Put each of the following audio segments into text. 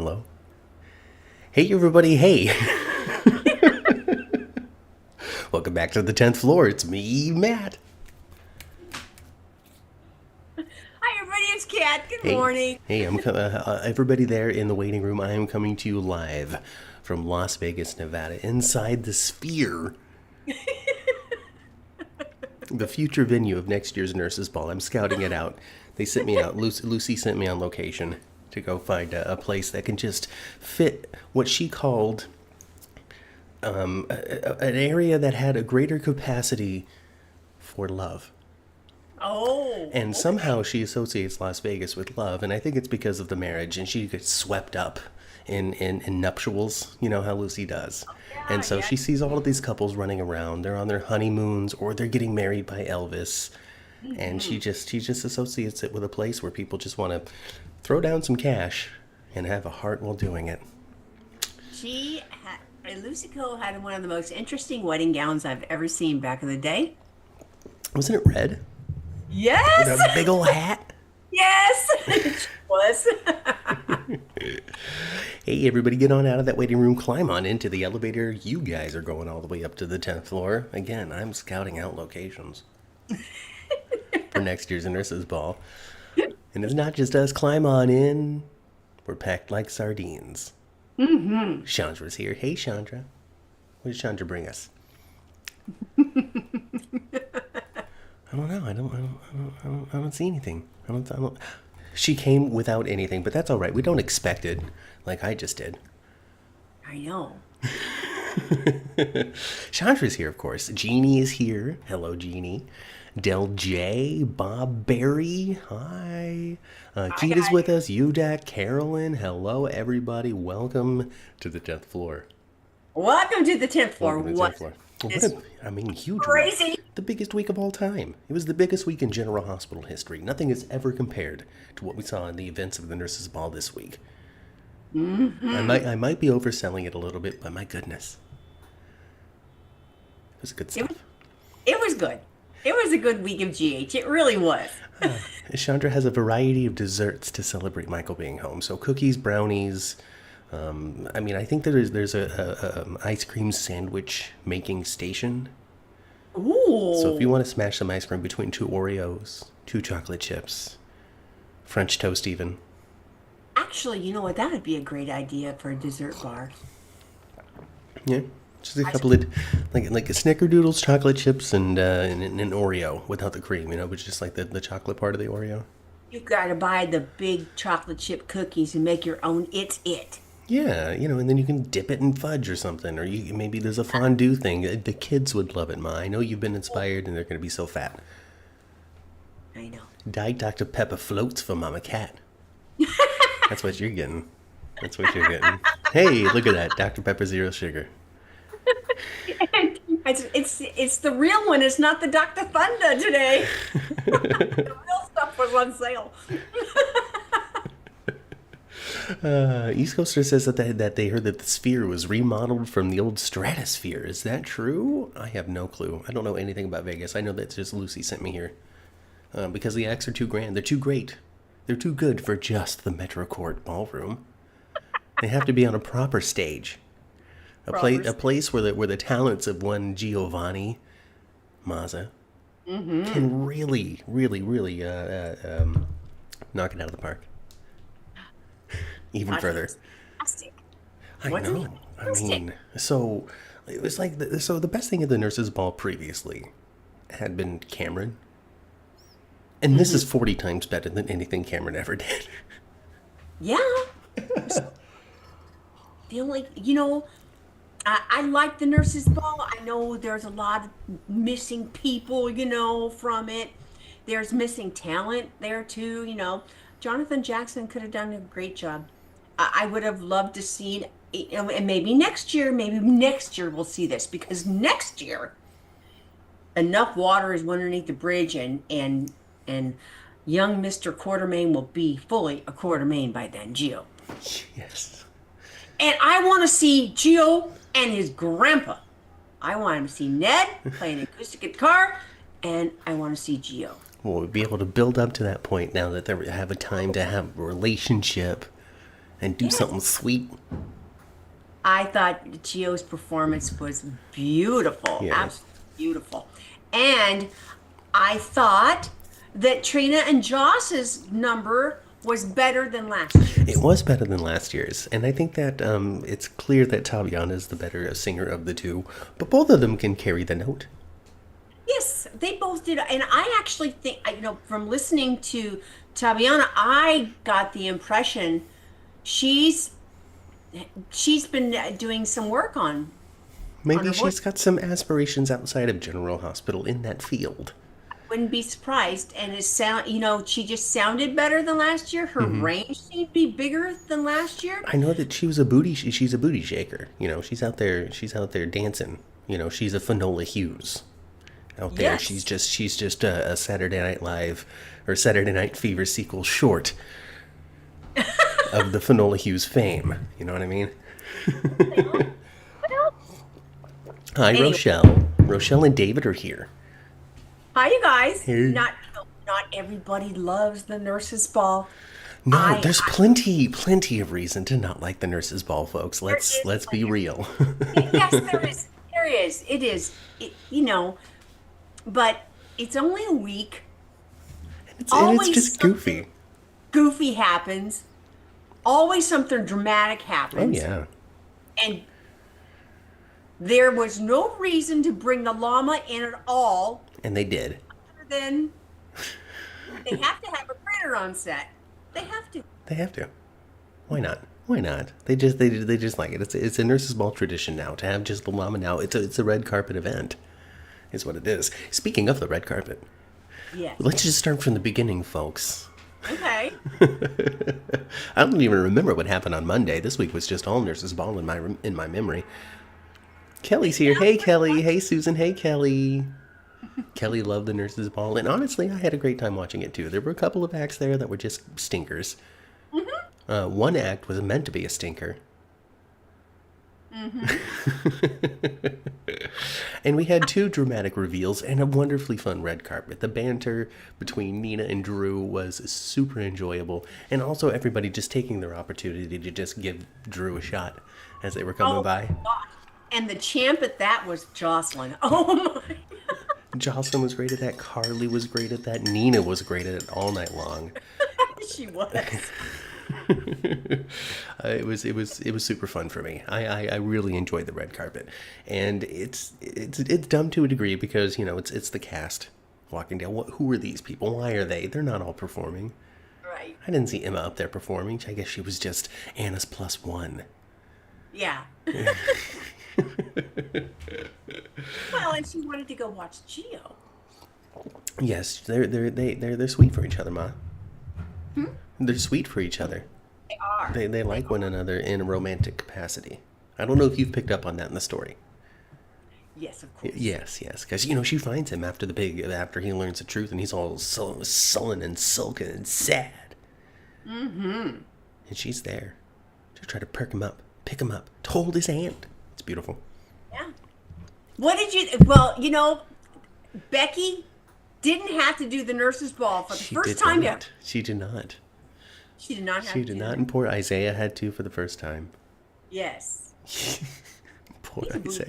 Hello? Hey, everybody, hey. Welcome back to the 10th floor. It's me, Matt. Hi, everybody. It's Kat. Good Hey, morning. hey, everybody there in the waiting room. I am coming to you live from Las Vegas, Nevada, inside the Sphere, the future venue of next year's Nurses Ball. I'm scouting it out. They sent me out. Lucy sent me on location to go find a place that can just fit what she called an area that had a greater capacity for love. Oh, And okay. somehow she associates Las Vegas with love, and I think it's because of the marriage, and she gets swept up in nuptials, you know how Lucy does. And Yeah, so yeah. she sees all of these couples running around. They're on their honeymoons or they're getting married by Elvis. And Hmm. she just associates it with a place where people just want to throw down some cash and have a heart while doing it. Lucy Cole had one of the most interesting wedding gowns I've ever seen back in the day. Wasn't it red? With a Yes, big old hat? yes, it was. Hey, everybody, get on out of that waiting room, climb on into the elevator. You guys are going all the way up to the 10th floor. Again, I'm scouting out locations for next year's Nurses Ball. And it's not just us, climb on in. We're packed like sardines. Hmm. Chandra's here. Hey, Chandra. What did Chandra bring us? I don't know. I don't see anything. I don't. She came without anything, but that's all right. We don't expect it, like I just did. I know. Chandra's here, of course. Jeannie is here. Hello, Jeannie. Del J, Bob Barry, hi. I Keith got is with us. Udak, Carolyn, hello, everybody. Welcome to the 10th floor. welcome to the 10th floor. Welcome to the 10th What floor. What is a, I mean, huge week. crazy? The biggest week of all time. It was the biggest week in General Hospital history. Nothing is ever compared to what we saw in the events of the Nurses Ball this week. Hmm. I might be overselling it a little bit, but my goodness, it was good It was, stuff. it was good. It was a good week of GH. It really was. Chandra has a variety of desserts to celebrate Michael being home. So cookies, brownies. I mean, I think there's a ice cream sandwich making station. So if you Ooh. want to smash some ice cream between two Oreos, two chocolate chips, French toast even. Actually, you know what? That would be a great idea for a dessert bar. Yeah, just a Ice couple cream. of like a Snickerdoodles, chocolate chips, and an Oreo without the cream. You know, but just like the chocolate part of the Oreo. You gotta buy the big chocolate chip cookies and make your own. It's it. Yeah, you know, and then you can dip it in fudge or something, or you maybe there's a fondue thing. The kids would love it, Ma. I know you've been inspired, and they're going to be so fat. I know. Diet Dr Pepper floats for Mama Cat. That's what you're getting. That's what you're getting. Hey, look at that, Dr Pepper Zero Sugar. It's the real one. It's not the Dr. Thunder today. The real stuff was on sale. East Coaster says that they heard that the Sphere was remodeled from the old Stratosphere. Is that true? I have no clue. I don't know anything about Vegas. I know that just Lucy sent me here because the acts are too grand. They're too great. They're too good for just the MetroCourt Ballroom. They have to be on a proper stage, a Robbers. place where the talents of one Giovanni Mazza Mm-hmm. can really knock it out of the park even Wasn't he further. fantastic? I Wasn't he know. I fantastic? mean, so it was like so the best thing at the Nurses Ball previously had been Cameron, and this Hmm. is 40 times better than anything Cameron ever did. Yeah. The only, I like the nurses' ball. I know there's a lot of missing people, from it. There's missing talent there too, Jonathan Jackson could have done a great job. I would have loved to see, and maybe next year we'll see this because next year enough water is underneath the bridge and young Mr. Quartermaine will be fully a Quartermaine by then, Gio. Yes. And I want to see Gio and his grandpa. I want him to see Ned playing acoustic guitar, and I want to see Gio. Well, we'll be able to build up to that point now that they have a time to have a relationship and do Yes. something sweet. I thought Gio's performance was beautiful, Yeah. absolutely beautiful. And I thought that Trina and Joss's number was better than last It year's. was better than last year's, and I think that it's clear that Taviana is the better singer of the two, but both of them can carry the note. Yes, they both did. And I actually think, from listening to Tabiana, I got the impression she's she's been doing some work on Maybe her voice. she's got some aspirations outside of General Hospital in that field. Wouldn't be surprised. And she just sounded better than last year. Her range seemed to be bigger than last year. I know that she's a booty shaker. She's out there dancing. She's a Finola Hughes out there. She's Yes. just she's just a Saturday Night Live or Saturday Night Fever sequel short of the Finola Hughes fame. You know what I mean? Well, Hi, anyway, Rochelle. Rochelle and David are here. hi you guys. Hey. Not everybody loves the nurses ball. No, I, there's plenty of reason to not like the nurses' ball, folks. there Let's is let's be real. yes, there is. There is. It is. But it's only a week. It's Always just goofy. something goofy happens. Always something dramatic Oh happens. yeah. And there was no reason to bring the llama in at all, And they did. other than they have to have a printer on set. They have to. They have to. Why not? Why not? They just like it. It's a nurses' ball tradition now to have just the llama now. It's a red carpet event, is what it is. Speaking of the red carpet, Yes. let's just start from the beginning, folks. Okay. I don't even remember what happened on Monday. This week was just all nurses' ball in my memory. Kelly's here. Hey Kelly. Hey Susan. Hey Kelly. Kelly loved the nurses' ball, and honestly, I had a great time watching it too. There were a couple of acts there that were just stinkers. One act was meant to be a stinker. And we had two dramatic reveals and a wonderfully fun red carpet. The banter between Nina and Drew was super enjoyable, and also everybody just taking their opportunity to just give Drew a shot as they were coming Oh by. gosh. And the champ at that was Jocelyn. Oh my. Jocelyn was great at that. Carly was great at that. Nina was great at it all night long. She was. It was super fun for me. I really enjoyed the red carpet, and it's dumb to a degree because it's the cast walking down. Who are these people? Why are they? They're not all performing. Right. I didn't see Emma up there performing. I guess she was just Anna's plus one. Yeah. Well, and she wanted to go watch Geo. Yes, they're sweet for each other, Ma. They're sweet for each other. They are. They like one another in a romantic capacity. I don't know if you've picked up on that in the story. Yes, of course. Yes, because she finds him after he learns the truth, and he's all sullen and sulking and sad. And she's there to try to pick him up, to hold his hand. It's beautiful. Yeah. What did you? Well, Becky didn't have to do the nurse's ball for the She first did time not. ever. She did not. She did not have She to did do not, that. and poor Isaiah had to for the first time. Yes. Poor He's a booty.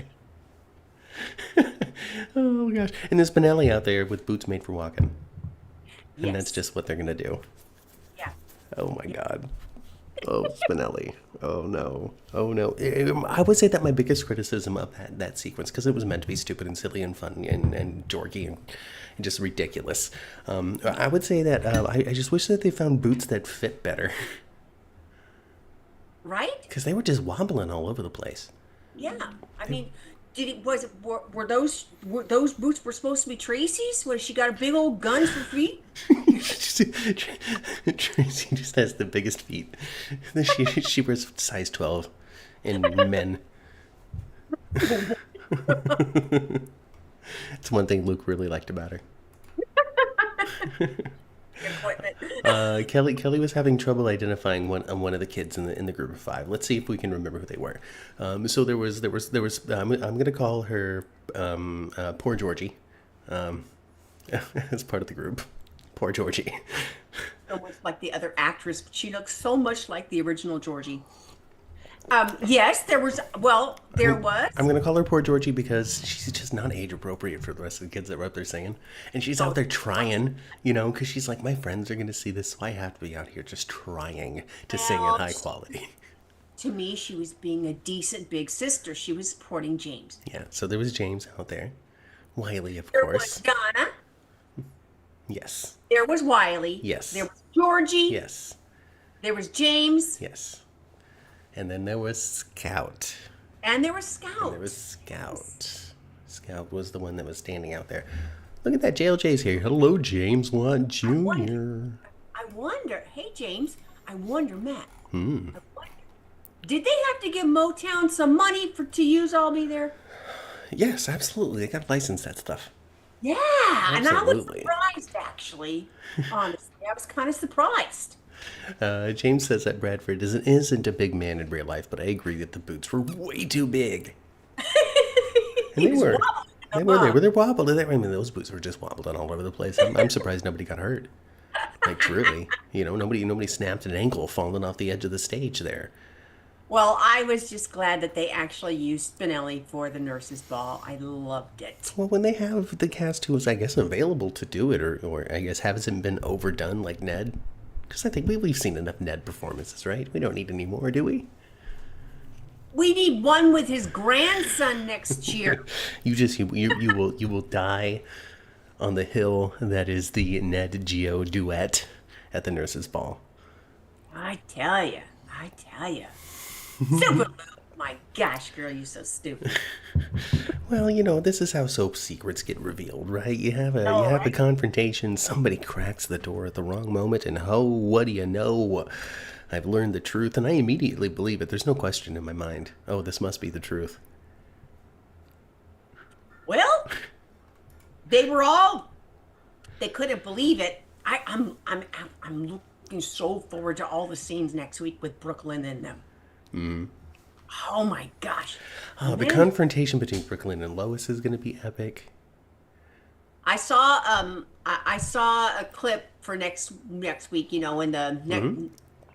Isaiah. Oh gosh! And there's Benelli out there with boots made for walking, and that's Yes. just what they're gonna do. Yeah. Oh my god. Oh, Spinelli. Oh no. Oh no. I would say that my biggest criticism of that sequence, because it was meant to be stupid and silly and fun and jorky and just ridiculous. I would say that I just wish that they found boots that fit better, Right? because they were just wobbling all over the place. Yeah. I mean, were those boots were supposed to be Tracy's? Was she got a big old gun for feet? Tracy just has the biggest feet. She wears size 12 in men. It's one thing Luke really liked about her. Equipment. Kelly was having trouble identifying one of the kids in the group of five. Let's see if we can remember who they were. So there was I'm gonna call her poor Georgie, as part of the group. Poor Georgie. so much like the other actress, but she looks so much like the original Georgie. Yes, there was. Well, there I'm was. gonna call her poor Georgie because she's just not age appropriate for the rest of the kids that were up there singing, and she's out So there trying, you know, because she's like, my friends are gonna see this, so I have to be out here just trying to sing in well, high quality. to me, she was being a decent big sister. She was supporting James. Yeah. So there was James out there, Wiley, of There was course. Donna. Yes. There was Wiley. There Yes. was Georgie. Yes. There was James. Yes. And then there was Scout. And there was And there was Scout. Scout. Scout was the one that was standing out there. Look at that, JLJ's here. Hello, James Watt Jr. I wonder, hey James, I wonder, Matt, Hmm. I wonder, did they have to give Motown some money for to use I'll Be There? Yes, absolutely. They got to license that stuff. Yeah, and I was Absolutely. surprised actually. Honestly, I was kind of surprised. James says that Bradford isn't a big man in real life, but I agree that the boots were way too big. And He they was were. wobbling They them were. They up. were. They're wobbling. I mean, those boots were just wobbling all over the place. I'm surprised nobody got hurt. Like truly, you know, nobody snapped an ankle falling off the edge of the stage there. Well, I was just glad that they actually used Spinelli for the nurses' ball. I loved it. Well, when they have the cast who is, I guess, available to do it, or I guess hasn't been overdone like Ned, because I think we've seen enough Ned performances, right? We don't need any more, do we? We need one with his grandson next year. You will die on the hill that is the Ned Geo duet at the nurses' ball. I tell you, I tell you. Super Lou. My gosh, girl, you so stupid. Well, you know, this is how soap secrets get revealed, right? You have a All right. confrontation, somebody cracks the door at the wrong moment, and oh, what do you know? I've learned the truth, and I immediately believe it. There's no question in my mind. Oh, this must be the truth. Well, they were all. They couldn't believe it. I'm looking so forward to all the scenes next week with Brooklyn and them. Oh my gosh. Oh, And the then confrontation between Brooklyn and Lois is going to be epic. I saw a clip for next week, in the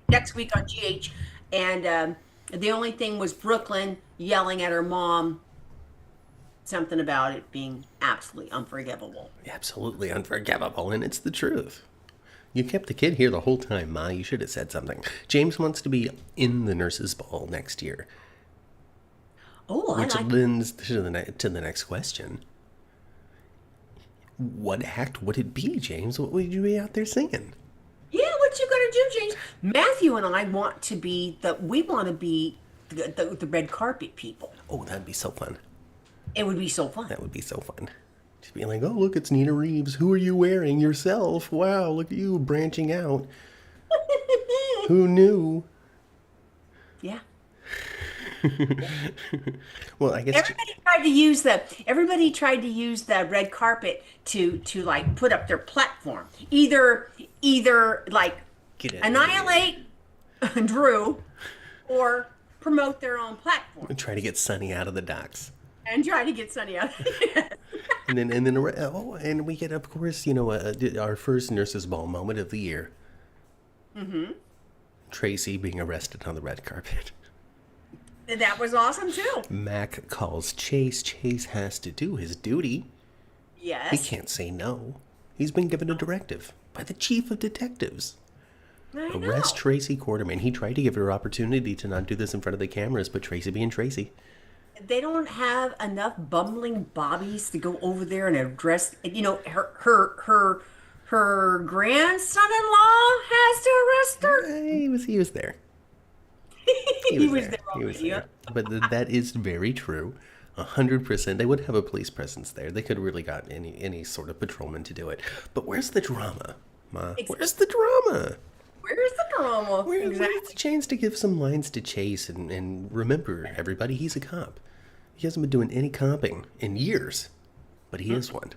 next week on GH, and the only thing was Brooklyn yelling at her mom something about it being absolutely unforgivable. Absolutely unforgivable, and it's the truth. You kept the kid here the whole time, Ma. You should have said something. James wants to be in the nurses' ball next year, Oh, I which like. lends to the next question. What act would it be, James? What would you be out there singing? Yeah, what you gonna do, James? Matthew and I we want to be the red carpet people. Oh, that'd be so fun. It would be so fun. That would be so fun. Just be like, oh, look, it's Nina Reeves. Who are you wearing? Yourself. Wow, look at you branching out. Who knew? Yeah. Well, I guess. Everybody tried to use the red carpet to like put up their platform. Either like Get it. annihilate Drew or promote their own platform Try to get Sunny out of the docks. and try to get Sunny out. And we get, of course, our first nurses' ball moment of the year. Mm-hmm. Tracy being arrested on the red carpet. That was awesome too. Mac calls Chase. Chase has to do his duty. He Yes. can't say no. He's been given a directive by the chief of detectives. I know. Arrest Tracy Quartermaine. He tried to give her opportunity to not do this in front of the cameras, but Tracy being Tracy. They don't have enough bumbling bobbies to go over there and address. Her grandson-in-law has to arrest her. He was there. He was there He was already. there. But that is very true. 100%. They would have a police presence there. They could have really got any sort of patrolman to do it. But where's the drama, Ma? Where's the drama? Where's the drama? Where's the chance to give some lines to Chase and remember, everybody, he's a cop. He hasn't been doing any comping in years, but he is one.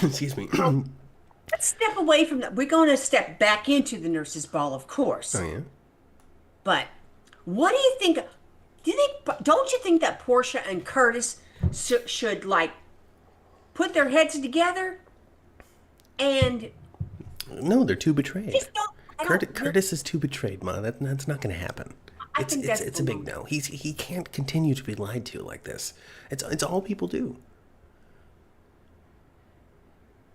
Excuse me. Let's step away from that. We're going to step back into the nurses' ball, of course. Oh, yeah? But what do you think? Don't you think that Portia and Curtis should like put their heads together And No, they're too betrayed. just don't. I don't really. Curtis is too betrayed, Ma. That's not going to happen. I think that's It's the a big long. no. He can't continue to be lied to like this. It's all people do.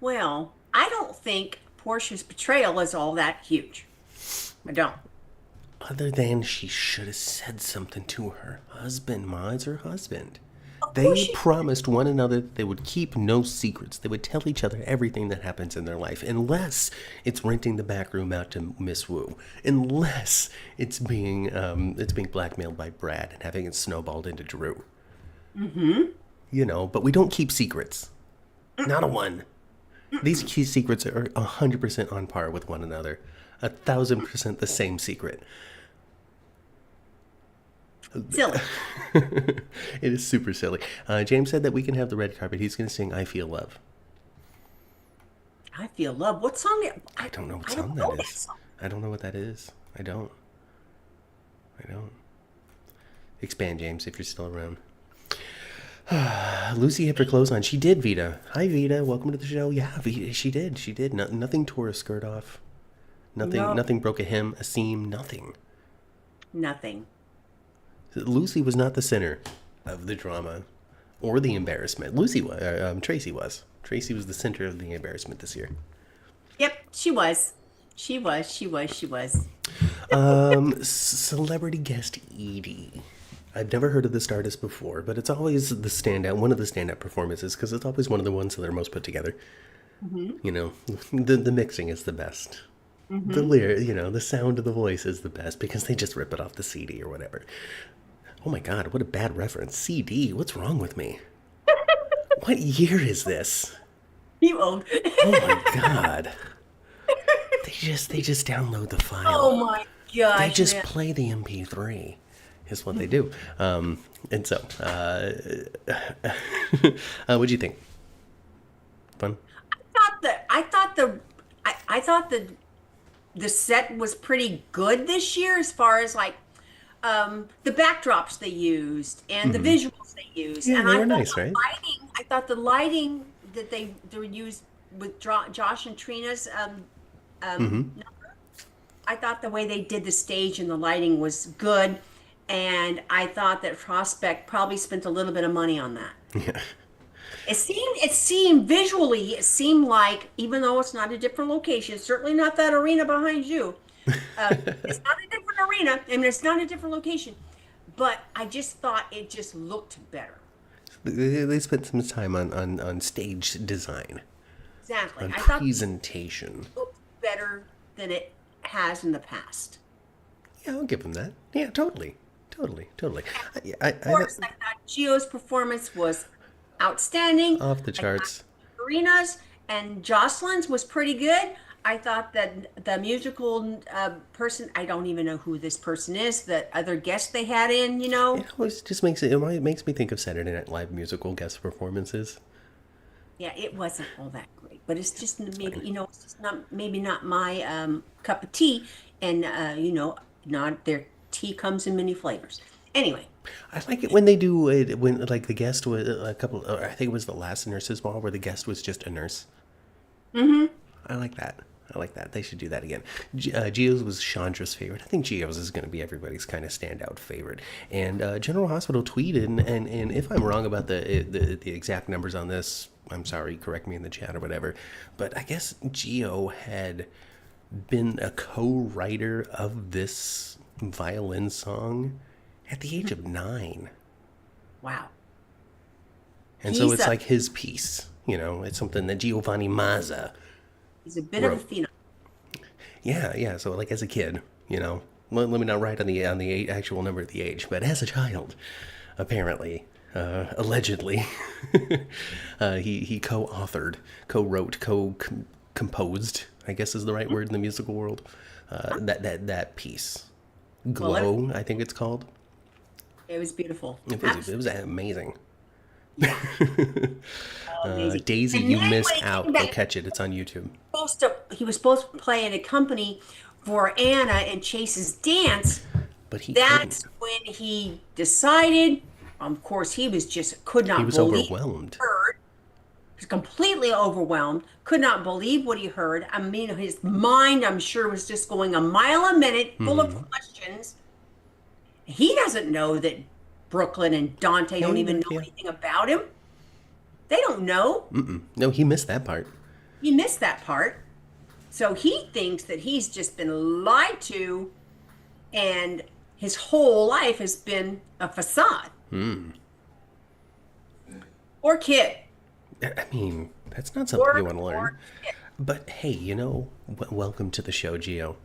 Well, I don't think Portia's betrayal is all that huge. I don't. Other than she should have said something to her husband. Ma, it's her husband. Of course They she. promised one another that they would keep no secrets. They would tell each other everything that happens in their life, unless it's renting the back room out to Miss Wu, unless it's being blackmailed by Brad and having it snowballed into Drew. You know, but we don't keep secrets. Not a one. These key secrets are 100% on par with one another. 1,000% the same secret. Silly. It is super silly. James said that we can have the red carpet. He's going to sing "I Feel Love." I feel love. What song? I don't know what I don't song know that that is. song. I don't know what that is. I don't. I don't. Expand, James, if you're still around. Lucy had her clothes on. She did, Vita. Hi, Vita. Welcome to the show. Yeah, Vita, she did. She did. No, nothing tore a skirt off. No, Nothing broke a hem, a seam, nothing. nothing. Lucy was not the center of the drama or the embarrassment. Lucy was. Tracy was. Tracy was the center of the embarrassment this year. Yep, she was. She was. She was. She was. Celebrity guest Edie. I've never heard of this artist before, but it's always one of the standout performances because it's always one of the ones that are most put together. You know, the mixing is the best. The the sound of the voice is the best because they just rip it off the CD or whatever. Oh my God, what a bad reference. CD, what's wrong with me? What year is this? You old. Oh my God. They just download the Oh file. my They gosh, just man. play the MP3 is what they do. And so, what'd you think? Fun? I thought the set was pretty good this year as far as like the backdrops they used and the visuals they used. Yeah, And they were nice, right? I thought the lighting that they used with Josh and Trina's I thought the way they did the stage and the lighting was good. And I thought that Prospect probably spent a little bit of money on that. Yeah. It seemed visually, it seemed like, even though it's not a different location, certainly not that arena behind you. It's not a different arena. I mean, it's not a different location, but I just thought it just looked better. They spent some time on stage design, Exactly. on I thought it presentation. looked better than it has in the past. Yeah, I'll give them that. Yeah, totally. Totally. Of course, I thought Gio's performance was outstanding. Off the I thought charts. Karina's and Jocelyn's was pretty good. I thought that the musical person, I don't even know who this person is, the other guest they had in, It always just makes me think of Saturday Night Live musical guest performances. yeah, it wasn't all that great, but it's just maybe, it's just not, maybe not my cup of tea. And, not their tea comes in many flavors. Anyway, I like it when they do it when like the guest was a couple. I think it was the last nurses ball where the guest was just a nurse. I like that. They should do that again. Gio's was Chandra's favorite. I think Gio's is going to be everybody's kind of standout favorite. And General Hospital tweeted, and if I'm wrong about the exact numbers on this, I'm sorry, correct me in the chat or whatever. But I guess Gio had been a co-writer of this violin song at the age of 9. wow. And so He's it's a like his piece. It's something that Giovanni Mazza he's a bit of a wrote. phenom. Yeah. So like as a kid, let me not write on the actual number of the age, but as a child, apparently, allegedly, he co-authored, co-wrote, co-composed, I guess is the right word in the musical world, that piece. Well, Glow, I think it's called. it was beautiful. It was amazing. Yeah, amazing. Daisy, And you then missed when he out. came Go back, catch it. It's on YouTube. he was supposed to play in a company for Anna and Chase's dance. But he couldn't. That's when he decided. Of course, he was just could He not was believe overwhelmed. the word. completely overwhelmed, could not believe what he heard. I mean, his mind, I'm sure, was just going a mile a minute, full of Mm-hmm. questions. He doesn't know that Brooklyn and Dante don't Hey, even know yeah. anything about him. They don't know. Mm-mm. No, he missed that part. He missed that part. So he thinks that he's just been lied to and his whole life has been a facade. Or kid. I mean, that's not something you Or want to learn. or kid. But hey, welcome to the show, Gio.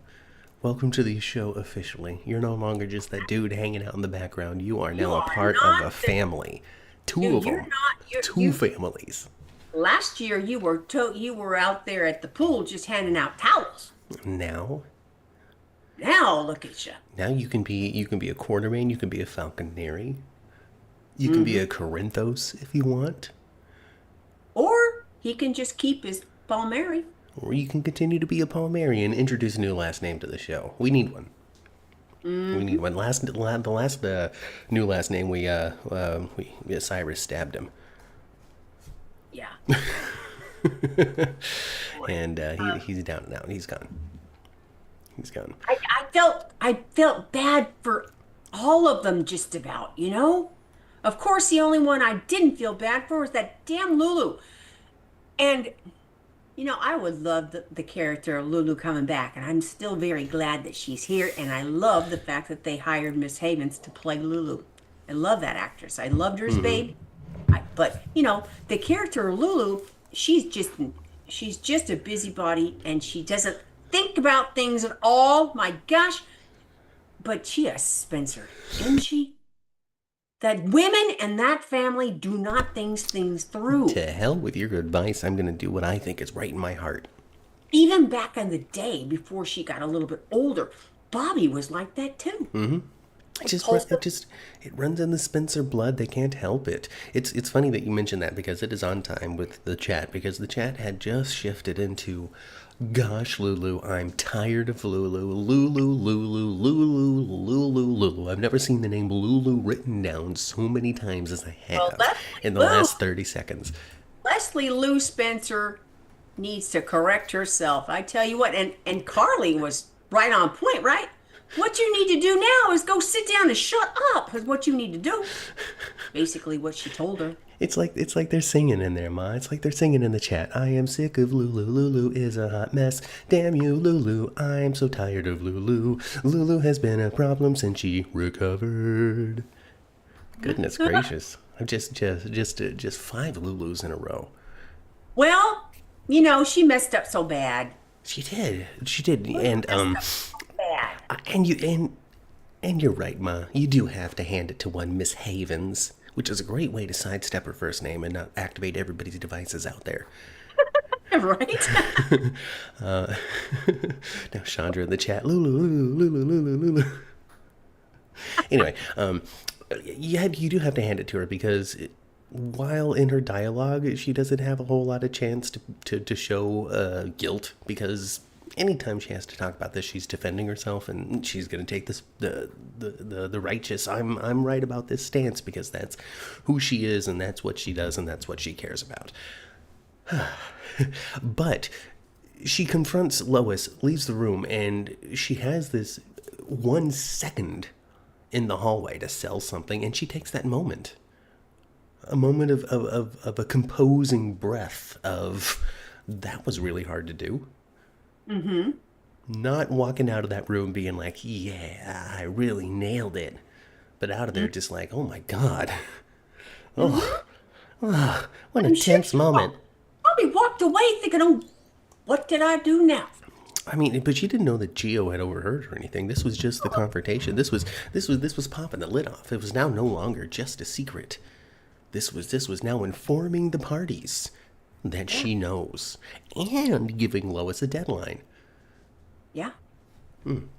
Welcome to the show officially. You're no longer just that dude hanging out in the background. You are You now a are part of not a the family. Two of you're them. not Two families. last year you were out there at the pool just handing out towels. Now, Now look at you. now you can be a Quartermaine, you can be a Falconeri, you can be Hmm. a Corinthos if you want, Or he can just keep his Palmieri. or you can continue to be a Palmeri and introduce a new last name to the show. We need one. We need Hmm. one. The last new last name we Cyrus stabbed him, Yeah. and he's down and out. He's gone. He's gone. I felt bad for all of them just about, you know? Of course, the only one I didn't feel bad for was that damn Lulu. And I would love the character of Lulu coming back, and I'm still very glad that she's here. And I love the fact that they hired Miss Havens to play Lulu. I love that actress. I loved her as Babe. But the character of Lulu, she's just a busybody, and she doesn't think about things at all. My gosh, but she is Spencer, isn't she? That women and that family do not think things through. To hell with your advice. I'm gonna do what I think is right in my heart. Even back in the day, before she got a little bit older, Bobby was like that too. Impulsive. It runs in the Spencer blood. They can't help it. It's funny that you mentioned that because it is on time with the chat because the chat had just shifted into, gosh, Lulu, I'm tired of Lulu, Lulu, Lulu, Lulu, Lulu, Lulu. I've never seen the name Lulu written down so many times as I Well, have in the last 30 seconds. Leslie Lou Spencer needs to correct herself. I tell you what, and Carly was right on point, right? What you need to do now is go sit down and shut up. Is what you need to do. Basically, what she told her. It's like they're singing in there, Ma. It's like they're singing in the chat. I am sick of Lulu. Lulu is a hot mess. Damn you, Lulu. I'm so tired of Lulu. Lulu has been a problem since she recovered. Goodness gracious. I've just five Lulus in a row. Well, she messed up so bad. She did. She did. And Messed up so bad. and you're right, Ma. You do have to hand it to one Miss Havens, which is a great way to sidestep her first name and not activate everybody's devices out there. Right? Now Chandra in the chat, Lulu, Lulu, Lulu, Lulu, Lulu. Anyway, you do have to hand it to her because while in her dialogue, she doesn't have a whole lot of chance to show guilt because anytime she has to talk about this, she's defending herself and she's going to take this the righteous I'm right about this stance because that's who she is and that's what she does and that's what she cares about. But she confronts Lois, leaves the room, and she has this 1 second in the hallway to sell something, and she takes that moment. A moment of a composing breath of, that was really hard to do. Mm-hmm. Not walking out of that room being like, yeah, I really nailed it. But out of there just like, oh my God. Oh, what a I'm sure tense moment. probably walked away thinking, oh, what did I do now? I mean, but she didn't know that Gio had overheard or anything. This was just the confrontation. This was popping the lid off. It was now no longer just a secret. This was now informing the parties that she knows and giving Lois a deadline. Yeah. Deadline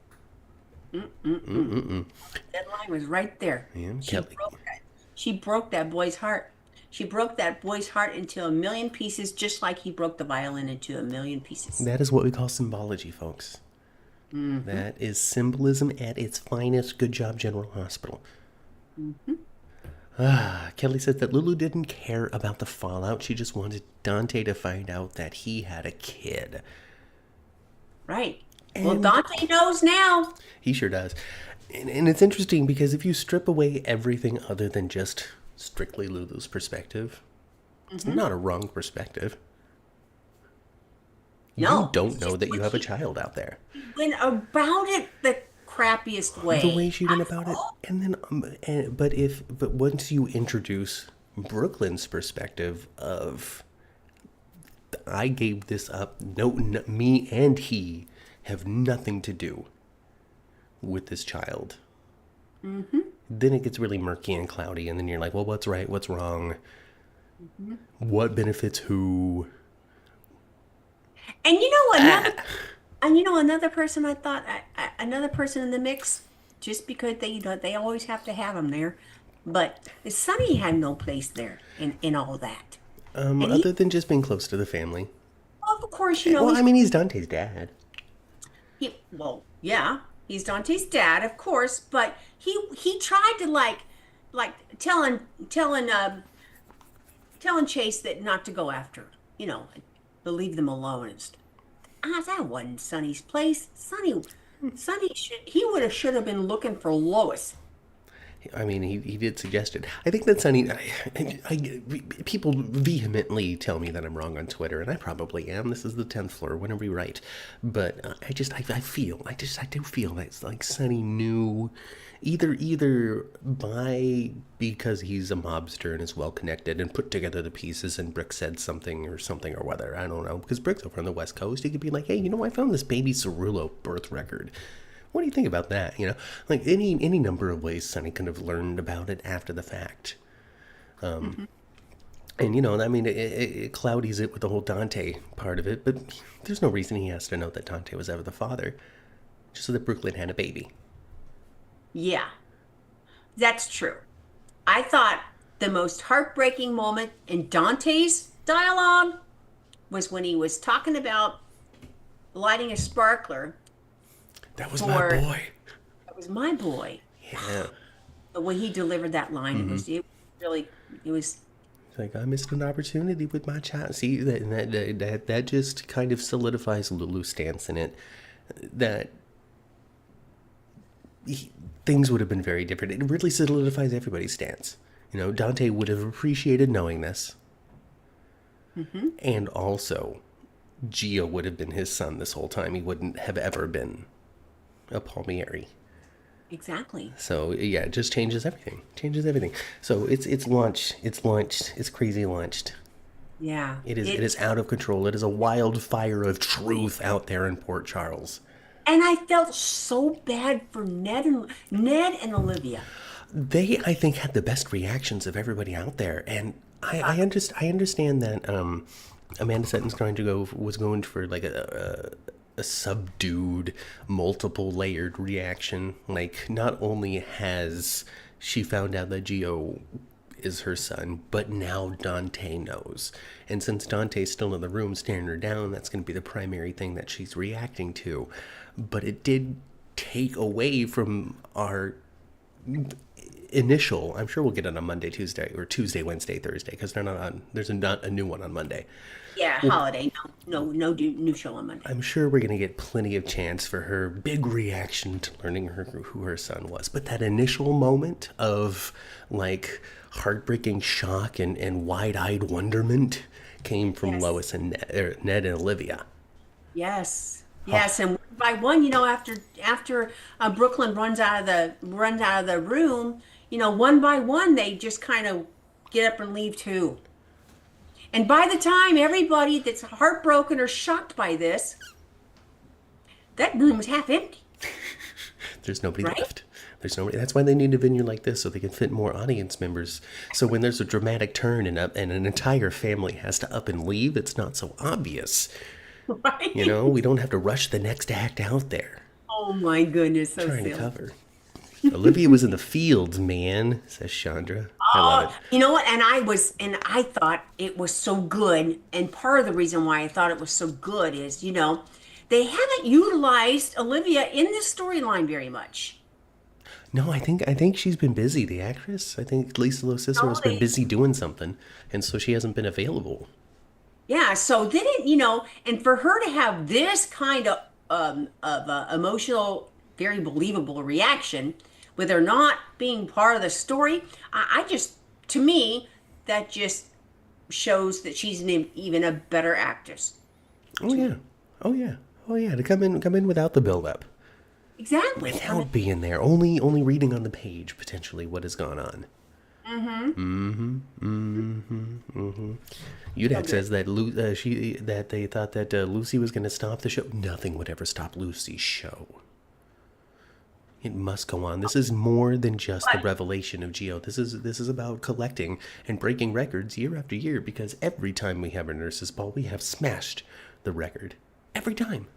was right there. Yeah, She Kelly. broke that. She broke that boy's heart. She broke that boy's heart into a million pieces, just like he broke the violin into a million pieces. That is what we call symbology, folks. That is symbolism at its finest. Good job, General Hospital. Kelly says that Lulu didn't care about the fallout. She just wanted Dante to find out that he had a kid. Right. Well, And Dante knows now. he sure does. And it's interesting because if you strip away everything other than just strictly Lulu's perspective, it's Hmm. not a wrong perspective. You No, it's don't know just that you what have a she child out there. went about it the crappiest The way. way she went That's about it, all. and then, but once you introduce Brooklyn's perspective of, I gave this up. No, me and he have nothing to do with this child. Hmm. Then it gets really murky and cloudy, and then you're like, well, what's right? What's wrong? Hmm. What benefits who? And you know another, Ah, and you know another person I thought, another person in the mix, just because they, they always have to have him there, but Sonny had no place there in all that, and he, other than just being close to the family. of course, Well, I he's mean, he's Dante's dad. well, yeah, he's Dante's dad, of course, but he tried to like telling Chase that not to go after, to leave them alone and stuff. That wasn't Sonny's place. Sonny should have been looking for Lois. I mean, he did suggest it. I think that's funny. People vehemently tell me that I'm wrong on Twitter, and I probably am. This is the 10th floor. When are we right? But I do feel that it's like Sonny knew either because he's a mobster and is well connected and put together the pieces, and Brick said something or whether I don't know, because Brick's over on the West Coast. He could be like, hey, I found this baby Cerullo birth record. What do you think about that? Like any number of ways Sonny could have learned about it after the fact. Hmm. And I mean, it cloudies it with the whole Dante part of it, but there's no reason he has to know that Dante was ever the father, just so that Brooklyn had a baby. Yeah, that's true. I thought the most heartbreaking moment in Dante's dialogue was when he was talking about lighting a sparkler That was my for boy. that was my boy. Yeah. But when he delivered that line, it really it was It's like, I missed an opportunity with my child. See, that just kind of solidifies Lulu's stance in it. That things would have been very different. It really solidifies everybody's stance. Dante would have appreciated knowing this. hmm. And also, Gio would have been his son this whole time. He wouldn't have ever been a Palmieri. Exactly. So yeah, it just changes everything. Changes everything. So it's launched. It's launched. It's crazy launched. Yeah. It is out of control. It is a wildfire of truth out there in Port Charles. And I felt so bad for Ned and Olivia. They, I think, had the best reactions of everybody out there, and I understand that Amanda Setton's was going for like a subdued, multiple layered reaction. Like, not only has she found out that Gio is her son, but now Dante knows. And since Dante's still in the room staring her down, that's going to be the primary thing that she's reacting to. But it did take away from our initial. I'm sure we'll get it on Monday, Tuesday, or Tuesday, Wednesday, Thursday, because they're not on. There's not a new one on Monday. Yeah, holiday. No new show on Monday. I'm sure we're gonna get plenty of chance for her big reaction to learning who her son was. But that initial moment of like heartbreaking shock and wide-eyed wonderment came from Yes. Lois and Ned and Olivia. Yes. Oh, Yes, and one by one, after Brooklyn runs out of the room, one by one, they just kind of get up and leave too. And by the time everybody that's heartbroken or shocked by this, that room was half empty, there's nobody right? left. There's nobody. That's why they need a venue like this so they can fit more audience members. So when there's a dramatic turn and an entire family has to up and leave, it's not so obvious. Right? We don't have to rush the next act out there Oh my goodness, so trying to silly. cover. Olivia was in the fields, man, says Chandra. I love it. You know what? And I thought it was so good. And part of the reason why I thought it was so good is, they haven't utilized Olivia in this storyline very much. No, I think she's been busy. The actress, I think Lisa Losicero Oh, has been busy doing something, and so she hasn't been available. yeah, so didn't, and for her to have this kind of emotional, very believable reaction with her not being part of the story, I just, to me, that just shows that she's even a better actress Oh to yeah, me. oh yeah, oh yeah. To come in without the build up, Exactly. I mean, without being there, only reading on the page potentially what has gone on. mm-hmm. So Udax good. says that that they thought that Lucy was going to stop the show. Nothing would ever stop Lucy's show. It must go on. This is more than just the But revelation of Geo. This is about collecting and breaking records year after year because every time we have a nurse's ball, we have smashed the record. Every time.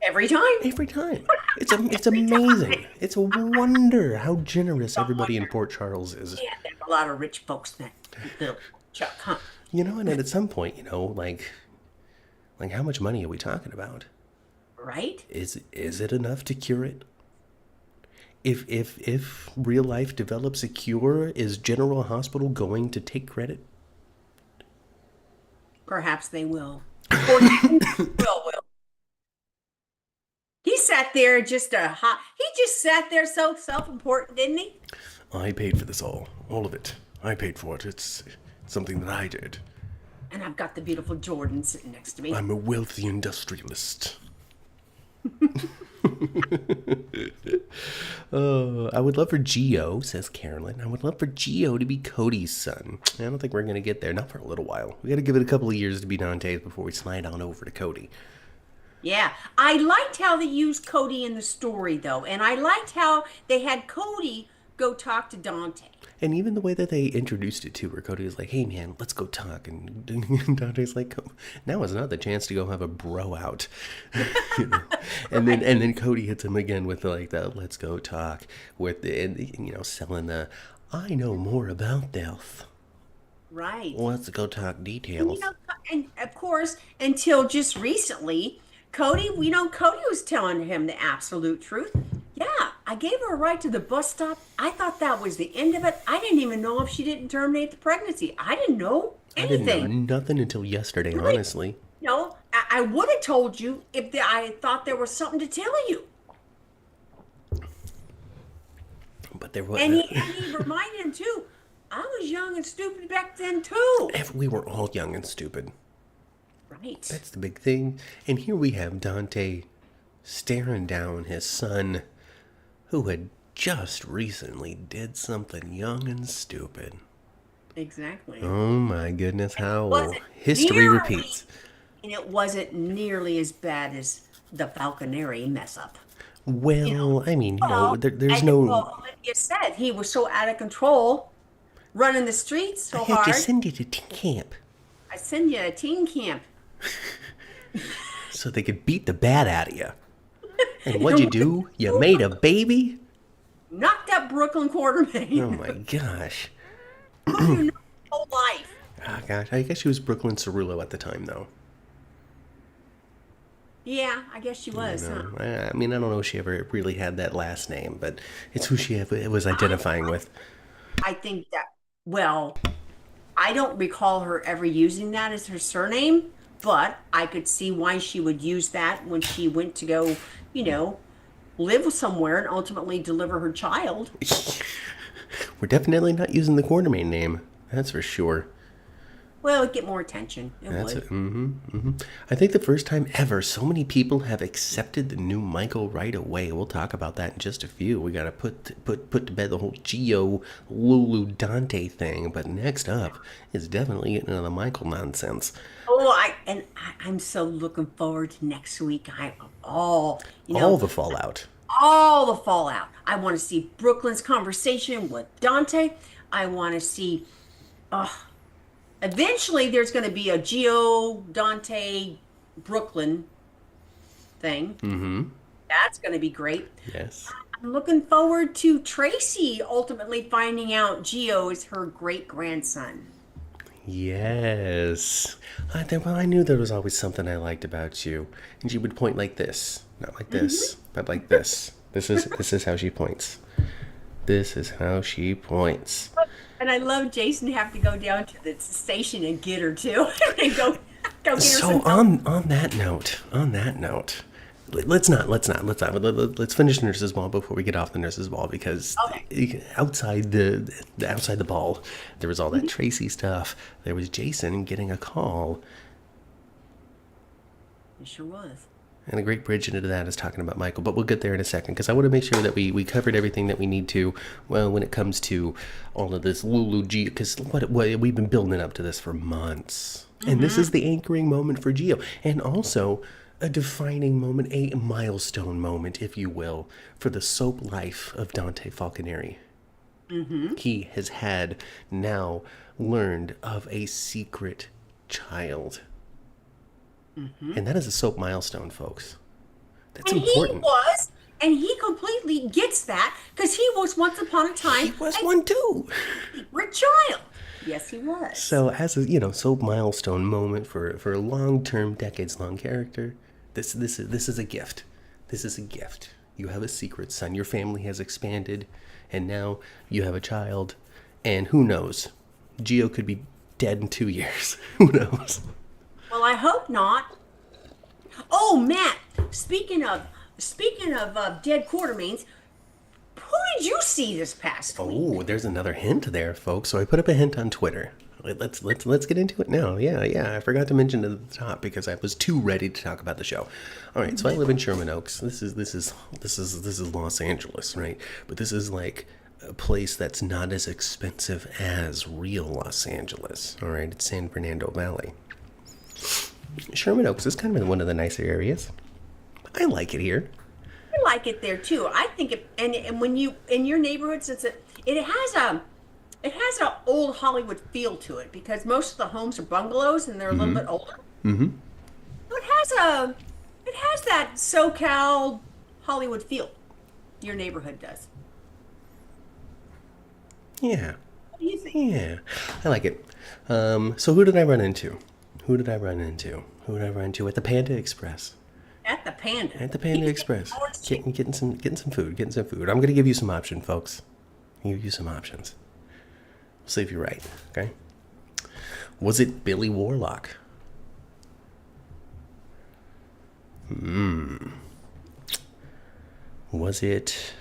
every time, Every time. It's every time. amazing. It's a wonder how generous No everybody in wonder. Port Charles is. Yeah, there's a lot of rich folks in that little Chuck, huh? And at some point, like how much money are we talking about? Right? Is it enough to cure it? If real life develops a cure, is General Hospital going to take credit? Perhaps they will. Or will. He sat there just he just sat there so self-important, didn't he? I paid for this all of it. I paid for it. It's something that I did. And I've got the beautiful Jordan sitting next to me. I'm a wealthy industrialist. I would love for Geo, says Carolyn. I would love for Geo to be Cody's son. I don't think we're going to get there. Not for a little while. We got to give it a couple of years to be Dante's before we slide on over to Cody. Yeah, I liked how they used Cody in the story though, and I liked how they had Cody go talk to Dante. And even the way that they introduced it to where Cody was like, hey man, let's go talk. And Dante's like, now is not the chance to go have a bro out. And then Cody hits him again with like the let's go talk with selling the I know more about death. Right. Let's go talk And, details. and of course, until just recently, Cody was telling him the absolute truth. Yeah, I gave her a ride to the bus stop. I thought that was the end of it. I didn't even know if she didn't terminate the pregnancy. I didn't know I didn't know anything. nothing until yesterday, Really, honestly. I would have told you if I thought there was something to tell you. But there was, And he reminded him too. I was young and stupid back then too. we were all young and stupid. Right. That's the big thing. And here we have Dante staring down his son, who had just recently did something young and stupid. Exactly. Oh my goodness, how Wasn't history nearly, repeats. and it wasn't nearly as bad as the Falconeri mess up. You know, Well, I mean, well, there's no. Olivia said he was so out of control, running the streets I so had to hard. send you to camp I send you to teen camp. so they could beat the bat out of you. And what'd you do? You made a baby? Knocked up Brooklyn Oh Quartermaine. my gosh. How do you know your whole life? Oh gosh, I guess she was Brooklyn Cerullo at the time, though. Yeah, I guess she was, huh? I mean, I don't know if she ever really had that last name, but it's who she was identifying with. I think that, well, I don't recall her ever using that as her surname, but I could see why she would use that when she went to go, you know, live somewhere and ultimately deliver her child. We're definitely not using the Quartermaine name. That's for sure. Well, it'd get more attention. It That's would. it. I think the first time ever so many people have accepted the new Michael right away. We'll talk about that in just a few. We gotta put to bed the whole Geo Lulu Dante thing. But next up is definitely getting into the Michael nonsense. Oh, I'm so looking forward to next week. I all, All the fallout. all the fallout. I want to see Brooklyn's conversation with Dante. I want to see. Eventually, there's going to be a Geo Dante Brooklyn thing. Mm-hmm. That's going to be great. Yes. I'm looking forward to Tracy ultimately finding out Geo is her great grandson. Yes. I knew there was always something I liked about you. And she would point like this. Not like this, but like this. This is how she points. This is how she points. And I love Jason have to go down to the station and get her too, and go get her So some milk. on that note, let's finish nurse's ball before we get off the nurse's ball because Okay. outside the ball, there was all that Tracy stuff. There was Jason getting a call. It sure was. And a great bridge into that is talking about Michael, but we'll get there in a second because I want to make sure that we covered everything that we need to. Well, when it comes to all of this Lulu G, because what we've been building up to this for months, and this is the anchoring moment for Geo, and also a defining moment, a milestone moment, if you will, for the soap life of Dante Falconeri. He has had now learned of a secret child. And that is a soap milestone, folks. That's And important. and he completely gets that because he was once upon a time He was one too. a secret child. Yes, he was. So as a soap milestone moment for a long-term, decades-long character, this is a gift. This is a gift. You have a secret son. Your family has expanded, and now you have a child. And who knows? Geo could be dead in 2 years. Who knows? Well, I hope not. Oh, Matt. Speaking of dead Quartermaines, who did you see this past week? Oh, there's another hint there, folks. So I put up a hint on Twitter. Let's get into it now. Yeah. I forgot to mention it at the top because I was too ready to talk about the show. All right, so I live in Sherman Oaks. This is Los Angeles, right? But this is like a place that's not as expensive as real Los Angeles. All right, it's San Fernando Valley. Sherman Oaks is kind of one of the nicer areas. I like it here. I like it there too. I think it, and when you in your neighborhoods, it has a old Hollywood feel to it because most of the homes are bungalows and they're a little bit older. So it has that SoCal Hollywood feel. Your neighborhood does. Yeah. What do you think? Yeah, I like it. So who did I run into? Who did I run into at the Panda Express? At the Panda. At the Panda He's Express. getting orange chicken. Getting some food. I'm gonna give you some options, folks. I'll give you some options. We'll see if you're right. Okay. Was it Billy Warlock? Was it?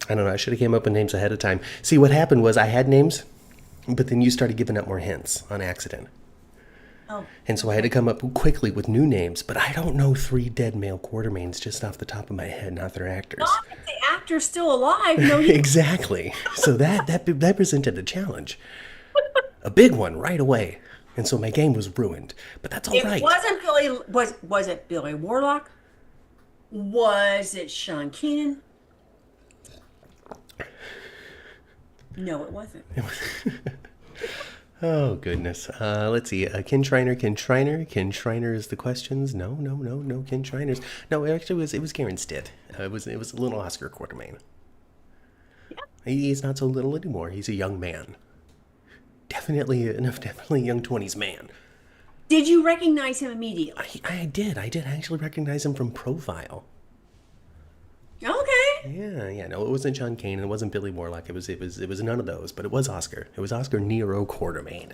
I don't know. I should have came up with names ahead of time. See, what happened was I had names, but then you started giving up more hints on accident. Oh, And so I had to come up quickly with new names, but I don't know 3 dead male Quartermaines just off the top of my head, not their actors. not if the actor's still alive. No, you Exactly. So that presented a challenge. A big one right away. And so my game was ruined. But that's all It right. wasn't Billy. Was it Billy Warlock? Was it Sean Keenan? No, it wasn't. Oh, goodness. Let's see. Ken Shriner. Ken Shriner is the questions. No. Ken Shriner's. No, actually, it was Karen Stitt. It was a little Oscar Quartermaine. He's not so little anymore. He's a young man. Definitely a young 20s man. Did you recognize him immediately? I did actually recognize him from Profile. Okay. Yeah. No, it wasn't John Kane and it wasn't Billy Warlock. It was none of those, but it was Oscar. It was Oscar Nero Quartermaine.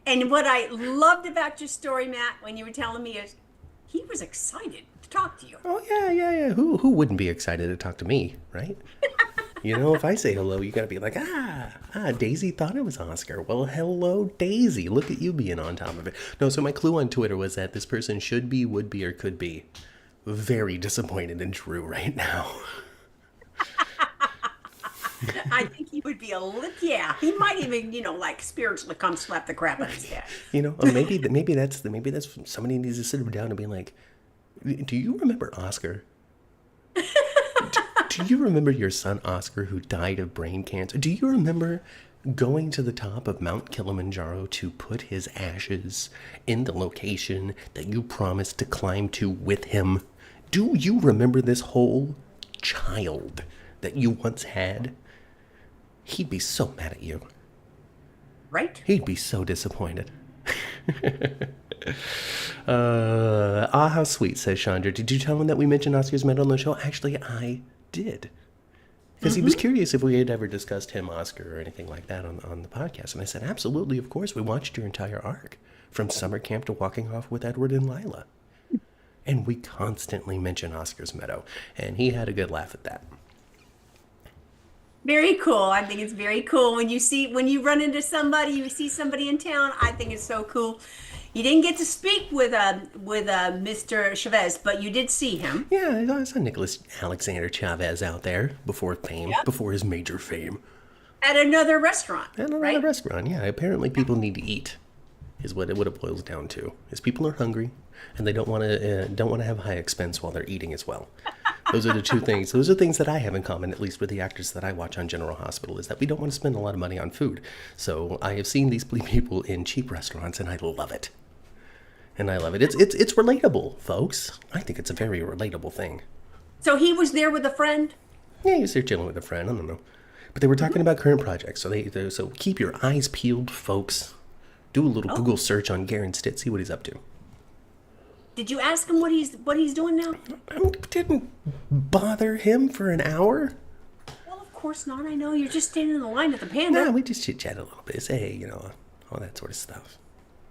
And what I loved about your story, Matt, when you were telling me is he was excited to talk to you. Oh yeah. Who wouldn't be excited to talk to me, right? If I say hello, you gotta be like, Daisy thought it was Oscar. Well, hello, Daisy. Look at you being on top of it. No, so my clue on Twitter was that this person should be, would be, or could be very disappointed in Drew right now. I think he would be yeah. He might even, like spiritually come slap the crap out of his dad. Maybe that's somebody needs to sit him down and be like, do you remember Oscar? Do you remember your son Oscar who died of brain cancer? Do you remember going to the top of Mount Kilimanjaro to put his ashes in the location that you promised to climb to with him? Do you remember this whole child that you once had? He'd be so mad at you. Right? He'd be so disappointed. How sweet, says Chandra. Did you tell him that we mentioned Oscar's medal on the show? Actually, I did. Because he was curious if we had ever discussed him, Oscar, or anything like that on the podcast. And I said, absolutely, of course. We watched your entire arc, from summer camp to walking off with Edward and Lila. And we constantly mention Oscar's meadow. And he had a good laugh at that. Very cool. I think it's very cool when you run into somebody, you see somebody in town. I think it's so cool. You didn't get to speak with Mr. Chavez, but you did see him. Yeah, I saw Nicholas Alexander Chavez out there before fame, before his major fame. At another restaurant. At another restaurant, yeah. Apparently people need to eat, is what it boils down to. Is people are hungry, and they don't want to have high expense while they're eating as well. Those are the two things. Those are things that I have in common, at least with the actors that I watch on General Hospital, is that we don't want to spend a lot of money on food. So I have seen these people in cheap restaurants, and I love it. And I love it. It's relatable, folks. I think it's a very relatable thing. So he was there with a friend? Yeah, he was there chilling with a friend. I don't know. But they were talking about current projects. So keep your eyes peeled, folks. Do a little Google search on Garen Stitt. See what he's up to. Did you ask him what he's doing now? I didn't bother him for an hour. Well, of course not. I know. You're just standing in the line at the Panda. No, we just chit-chat a little bit. Say, hey, all that sort of stuff.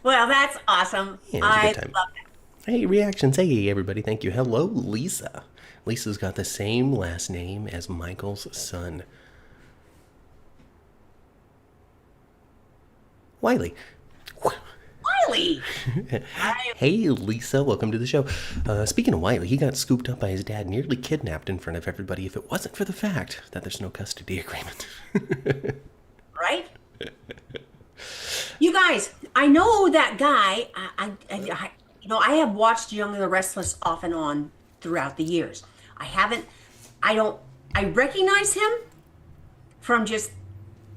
Well, that's awesome. Yeah, it was a I good time. love that. Hey, reactions. Hey, everybody. Thank you. Hello, Lisa. Lisa's got the same last name as Michael's son. Wiley. Wiley! Hey, Lisa. Welcome to the show. Speaking of Wiley, he got scooped up by his dad, nearly kidnapped in front of everybody if it wasn't for the fact that there's no custody agreement. Right? You guys, I know that guy. I have watched Young and the Restless off and on throughout the years. I recognize him from just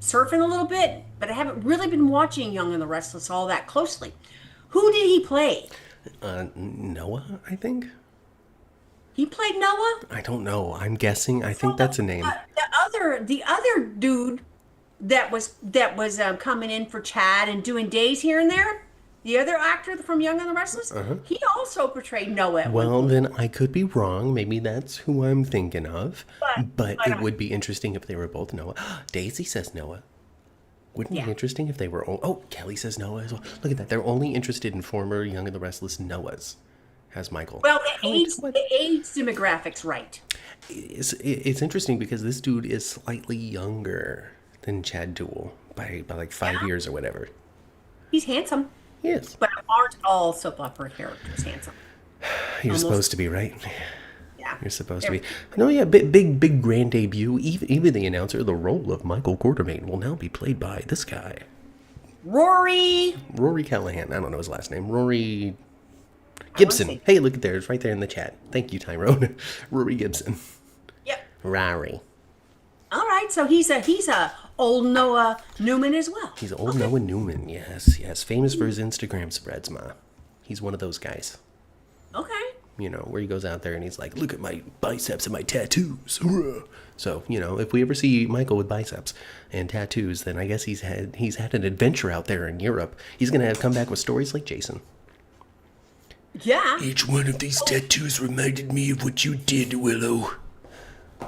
surfing a little bit, but I haven't really been watching Young and the Restless all that closely. Who did he play? Noah, I think? He played Noah? I don't know. I'm guessing. I think that's a name. The other dude that was coming in for Chad and doing days here and there, the other actor from Young and the Restless, he also portrayed Noah at one Well, point. then I could be wrong. Maybe that's who I'm thinking of. But it would be interesting if they were both Noah. Daisy says Noah. Wouldn't it be interesting if they were... Oh, Kelly says Noah as well. Look at that. They're only interested in former Young and the Restless Noahs, has Michael. Well, the age demographics right. It's interesting because this dude is slightly younger than Chad Duell by like 5 years or whatever. He's handsome. Yes. But aren't all soap opera characters handsome? You're supposed to be, right? Yeah. You're supposed to be. No, yeah, big grand debut. Even the announcer, the role of Michael Quartermaine will now be played by this guy. Rory Callahan. I don't know his last name. Rory Gibson. Hey, look at there. It's right there in the chat. Thank you, Tyrone. Rory Gibson. Yep. Rory. All right, so he's a old Noah Newman as well. He's old Noah Newman. Yes. Famous for his Instagram spreads, ma. He's one of those guys. Okay. Where he goes out there and he's like, look at my biceps and my tattoos. So, if we ever see Michael with biceps and tattoos, then I guess he's had an adventure out there in Europe. He's going to come back with stories like Jason. Yeah. Each one of these tattoos reminded me of what you did, Willow.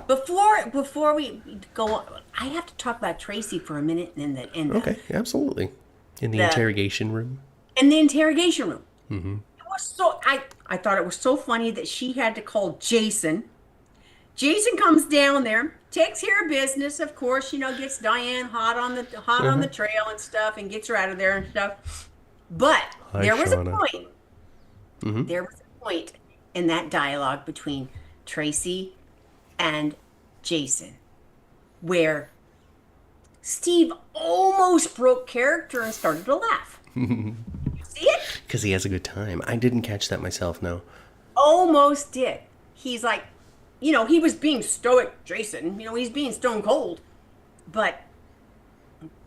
Before we go on, I have to talk about Tracy for a minute Okay, absolutely. In the interrogation room. In the interrogation room. Mm-hmm. It was I thought it was so funny that she had to call Jason. Jason comes down there, takes care of business, of course, gets Diane hot on the trail and stuff and gets her out of there and stuff. But there was a point. Mm-hmm. There was a point in that dialogue between Tracy and Jason where Steve almost broke character and started to laugh. You see it? Because he has a good time. I didn't catch that myself, no. Almost did. He's like, he was being stoic, Jason. He's being stone cold. But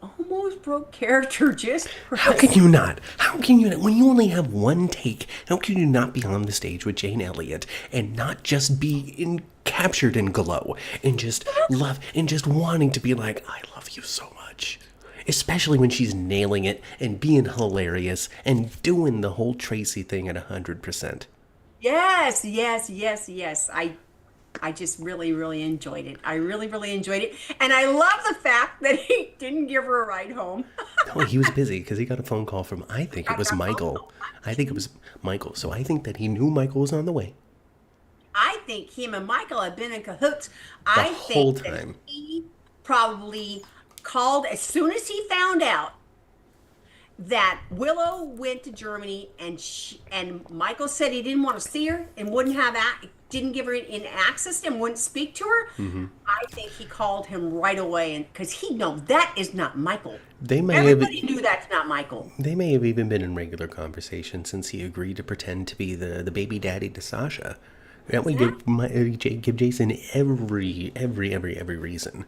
almost broke character just for How can you not? When you only have one take, how can you not be on the stage with Jane Elliott and not just be captured in glow and just love and just wanting to be like, I love you so much. especially when she's nailing it and being hilarious and doing the whole Tracy thing at 100%. Yes, yes, yes, yes. I just really, really enjoyed it. I really, really enjoyed it. And I love the fact that he didn't give her a ride home. Oh, he was busy because he got a phone call from, I think it Got was that phone Michael. call. I think it was Michael. So I think that he knew Michael was on the way I think him and Michael have been in cahoots. the I think whole that time. he probably called as soon as he found out that Willow went to Germany, and Michael said he didn't want to see her and wouldn't have didn't give her in access and wouldn't speak to her. I think he called him right away, and because he know that is not Michael. They may have Everybody knew that's not Michael. they may have even been in regular conversation since he agreed to pretend to be the baby daddy to Sasha. That would give Jason every reason.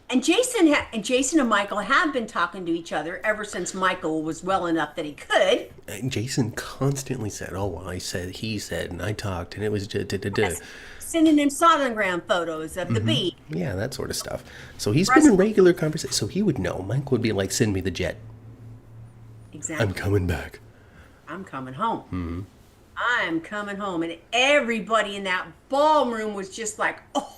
And Jason and Michael have been talking to each other ever since Michael was well enough that he could. And Jason constantly said, "Oh, well, I said, he said, and I talked, and it was da da da da." Sending him sonogram photos of the bee. Yeah, that sort of stuff. So he's been in regular conversation. So he would know. Mike would be like, "Send me the jet. Exactly. I'm coming back." I'm coming home. I'm coming home. And everybody in that ballroom was just like, oh,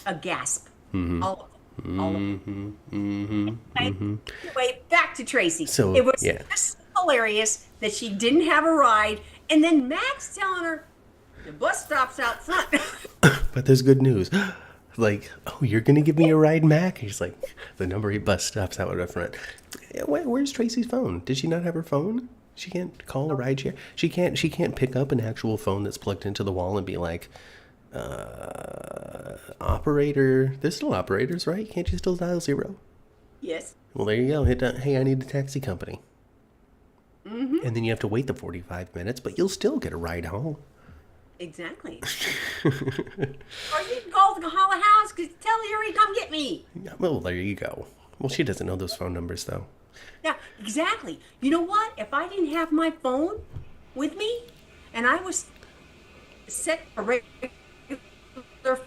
a gasp. All of them. All of them. Anyway, back to Tracy. So, it was yeah. just hilarious that she didn't have a ride. And then Max telling her the bus stops out front. But there's good news. Like, "Oh, you're gonna give me a ride, Mac?" He's like, "The number 8 bus stops out at front." Yeah, where's Tracy's phone? Did she not have her phone? She can't call a ride share. She can't pick up an actual phone that's plugged into the wall and be like, operator. There's still operators, right? Can't you still dial 0? Yes. Well, there you go. Hit that. Hey, I need a taxi company. And then you have to wait the 45 minutes, but you'll still get a ride home. Exactly. Or you can call the Kahala house, tell Yuri come get me. Yeah, well, there you go. Well, she doesn't know those phone numbers, though. Yeah, exactly. You know what? If I didn't have my phone with me and I was set a regular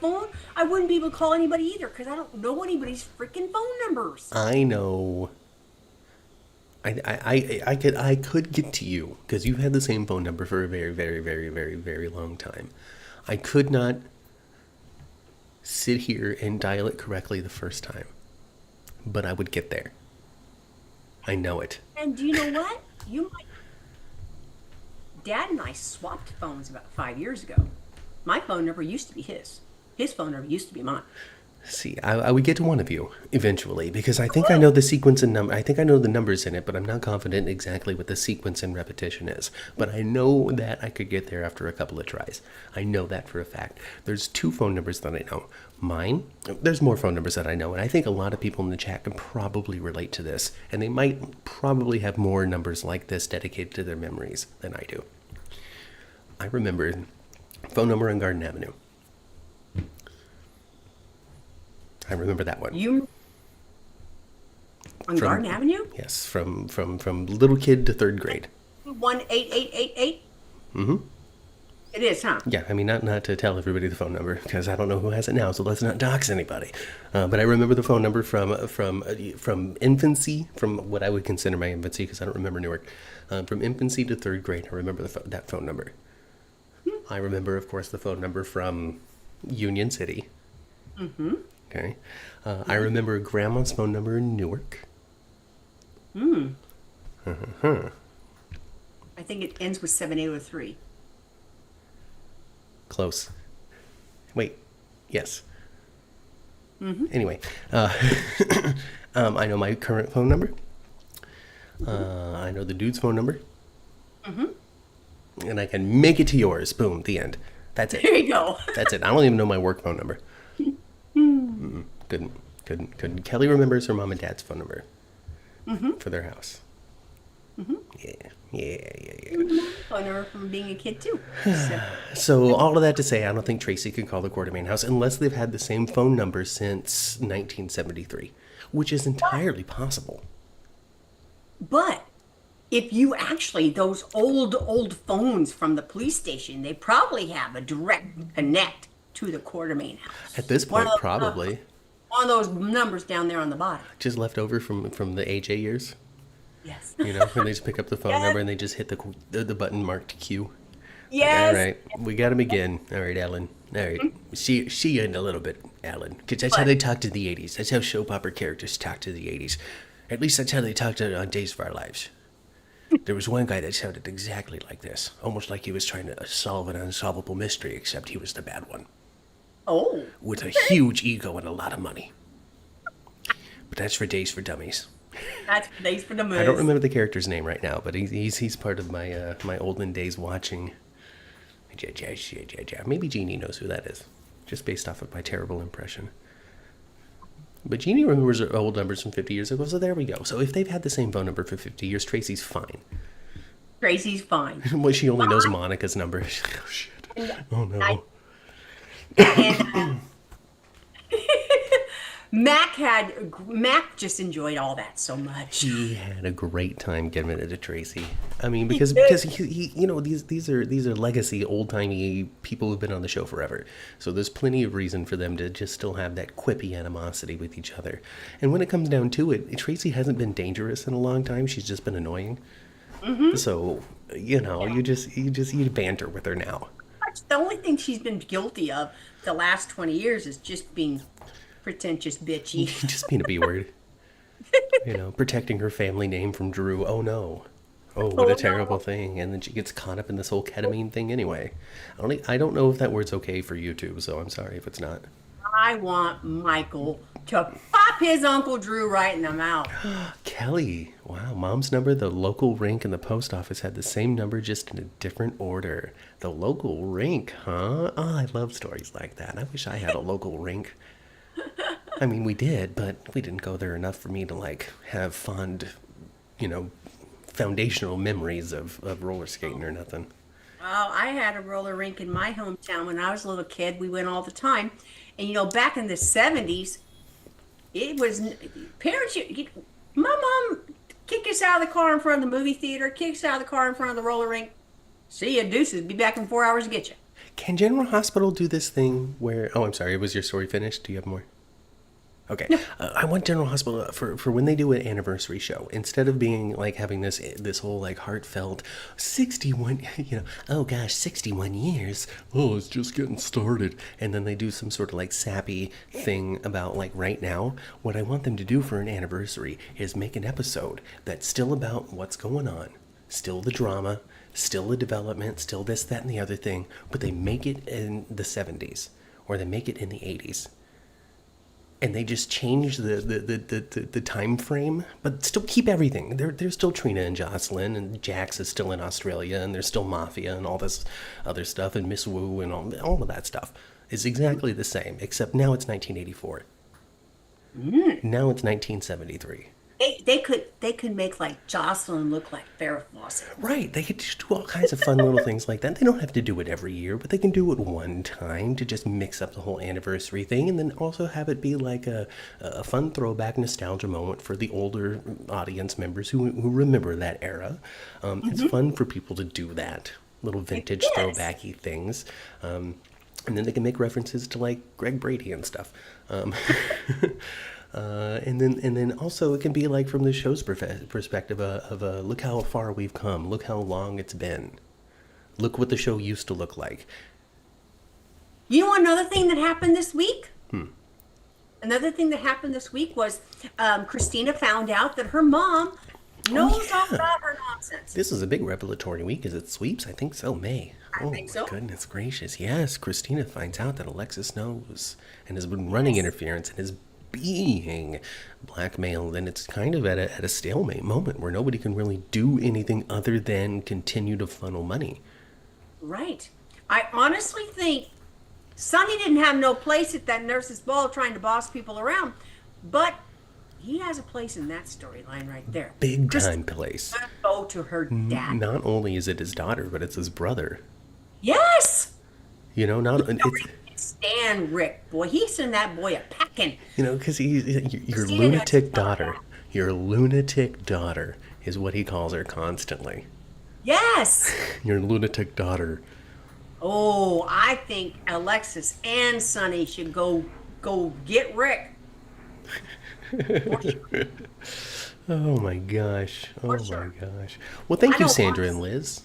phone, I wouldn't be able to call anybody either because I don't know anybody's freaking phone numbers. I know. I could get to you because you've had the same phone number for a very long time. I could not sit here and dial it correctly the first time, but I would get there. I know it. And do you know what? Dad and I swapped phones about 5 years ago. My phone number used to be his. His phone number used to be mine. See, I would get to one of you eventually because I think I know the sequence and number. I think I know the numbers in it, but I'm not confident exactly what the sequence and repetition is. But I know that I could get there after a couple of tries. I know that for a fact. There's 2 phone numbers that I know. Mine. There's more phone numbers that I know, and I think a lot of people in the chat can probably relate to this, and they might probably have more numbers like this dedicated to their memories than I do. I remember phone number on Garden Avenue. I remember that one. You on Garden Avenue? Yes, from little kid to 3rd grade. 18888. It is, huh? Yeah, I mean, not to tell everybody the phone number because I don't know who has it now, so let's not dox anybody. But I remember the phone number from infancy, from what I would consider my infancy because I don't remember Newark. From infancy to 3rd grade, I remember that phone number. I remember, of course, the phone number from Union City. Okay. I remember Grandma's phone number in Newark. I think it ends with 7803. Close. Wait. Yes. Anyway, I know my current phone number. I know the dude's phone number. And I can make it to yours. Boom. The end. That's it. There you go. That's it. I don't even know my work phone number. Couldn't. Kelly remembers her mom and dad's phone number for their house. Yeah. Phone number from being a kid too. So all of that to say, I don't think Tracy could call the Quartermaine house unless they've had the same phone number since 1973, which is entirely possible. But if you actually, those old phones from the police station, they probably have a direct connect to the Quartermaine house. At this point, probably. On those numbers down there on the bottom. Just left over from the AJ years. Yes. You know, when they just pick up the phone Yes. number and they just hit the button marked Q. Like, all Yes. right, we got him again. All right, Alan. All right, see you in a little bit, Alan. Because that's how But they talked in the '80s. That's how soap opera characters talked in the '80s. At least that's how they talked on Days of Our Lives. There was one guy that sounded exactly like this, almost like he was trying to solve an unsolvable mystery, except he was the bad one, oh, with a huge ego and a lot of money. But that's for Days for Dummies. that's days for the moose. I don't remember the character's name right now, but he's part of my my olden days watching. Maybe Jeannie knows who that is, just based off of my terrible impression. But Jeannie remembers her old numbers from 50 years ago, so there we go. So if they've had the same phone number for 50 years, Tracy's fine. Tracy's fine. Well, she only knows Monica's number. Oh, shit. Oh, no. I, and Mac just enjoyed all that so much. He had a great time giving it to Tracy. I mean, because he you know, these are legacy, old timey people who've been on the show forever. So there's plenty of reason for them to just still have that quippy animosity with each other. And when it comes down to it, Tracy hasn't been dangerous in a long time. She's just been annoying. So you know, you banter with her now. The only thing she's been guilty of the last 20 years is just being pretentious bitchy. Just being a B word. You know, protecting her family name from Drew. Oh no. Oh, what Oh, a terrible no. thing. And then she gets caught up in this whole ketamine thing anyway. I don't know if that word's okay for YouTube, so I'm sorry if it's not. I want Michael to pop his Uncle Drew right in the mouth. Kelly. Wow, mom's number, the local rink and the post office had the same number, just in a different order. The local rink, huh? Oh, I love stories like that. I wish I had a local rink. I mean, we did, but we didn't go there enough for me to, like, have fond, you know, foundational memories of roller skating or nothing. Oh, I had a roller rink in my hometown when I was a little kid. We went all the time. And back in the 70s, it was parents. My mom kick us out of the car in front of the movie theater, kick us out of the car in front of the roller rink. See ya, deuces. Be back in 4 hours to get you. Can General Hospital do this thing where... Oh, I'm sorry. Was your story finished? Do you have more? Okay. I want General Hospital for when they do an anniversary show, instead of being like having this whole like heartfelt 61, oh gosh, 61 years. Oh, it's just getting started. And then they do some sort of like sappy thing about like right now. What I want them to do for an anniversary is make an episode that's still about what's going on. Still the drama, still the development, still this, that, and the other thing, but they make it in the 70s or they make it in the 80s. And they just change the time frame, but still keep everything. There's still Trina and Jocelyn, and Jax is still in Australia, and there's still Mafia and all this other stuff, and Miss Wu and all of that stuff is exactly the same, except now it's 1984. Now it's 1973. They could make like Jocelyn look like Farrah Fawcett. Right, they could just do all kinds of fun little things like that. They don't have to do it every year, but they can do it one time to just mix up the whole anniversary thing, and then also have it be like a fun throwback nostalgia moment for the older audience members who remember that era. It's fun for people to do that, little vintage Yes. throwbacky things. And then they can make references to like Greg Brady and stuff. And then also it can be like from the show's perspective of look how far we've come, look how long it's been, look what the show used to look like. You know another thing that happened this week? Another thing that happened this week was Christina found out that her mom knows all about her nonsense. This is a big revelatory week. Is it sweeps? I think so. May. I think so. Goodness gracious. Yes, Christina finds out that Alexis knows and has been running interference and is being blackmailed, and it's kind of at a stalemate moment where nobody can really do anything other than continue to funnel money. Right. I honestly think Sonny didn't have no place at that nurse's ball trying to boss people around, but he has a place in that storyline right there. Big Just time place. go to her dad. Not only is it his daughter, but it's his brother. Yes. Not it's Stan Rick, boy, he sent that boy a packing. because your Christina lunatic knows daughter, your lunatic daughter is what he calls her constantly. Yes. Your lunatic daughter. Oh, I think Alexis and Sonny should go get Rick. For sure. Oh my gosh. For Oh my sure. gosh. Well, I thank you, don't want Sandra to and see. Liz.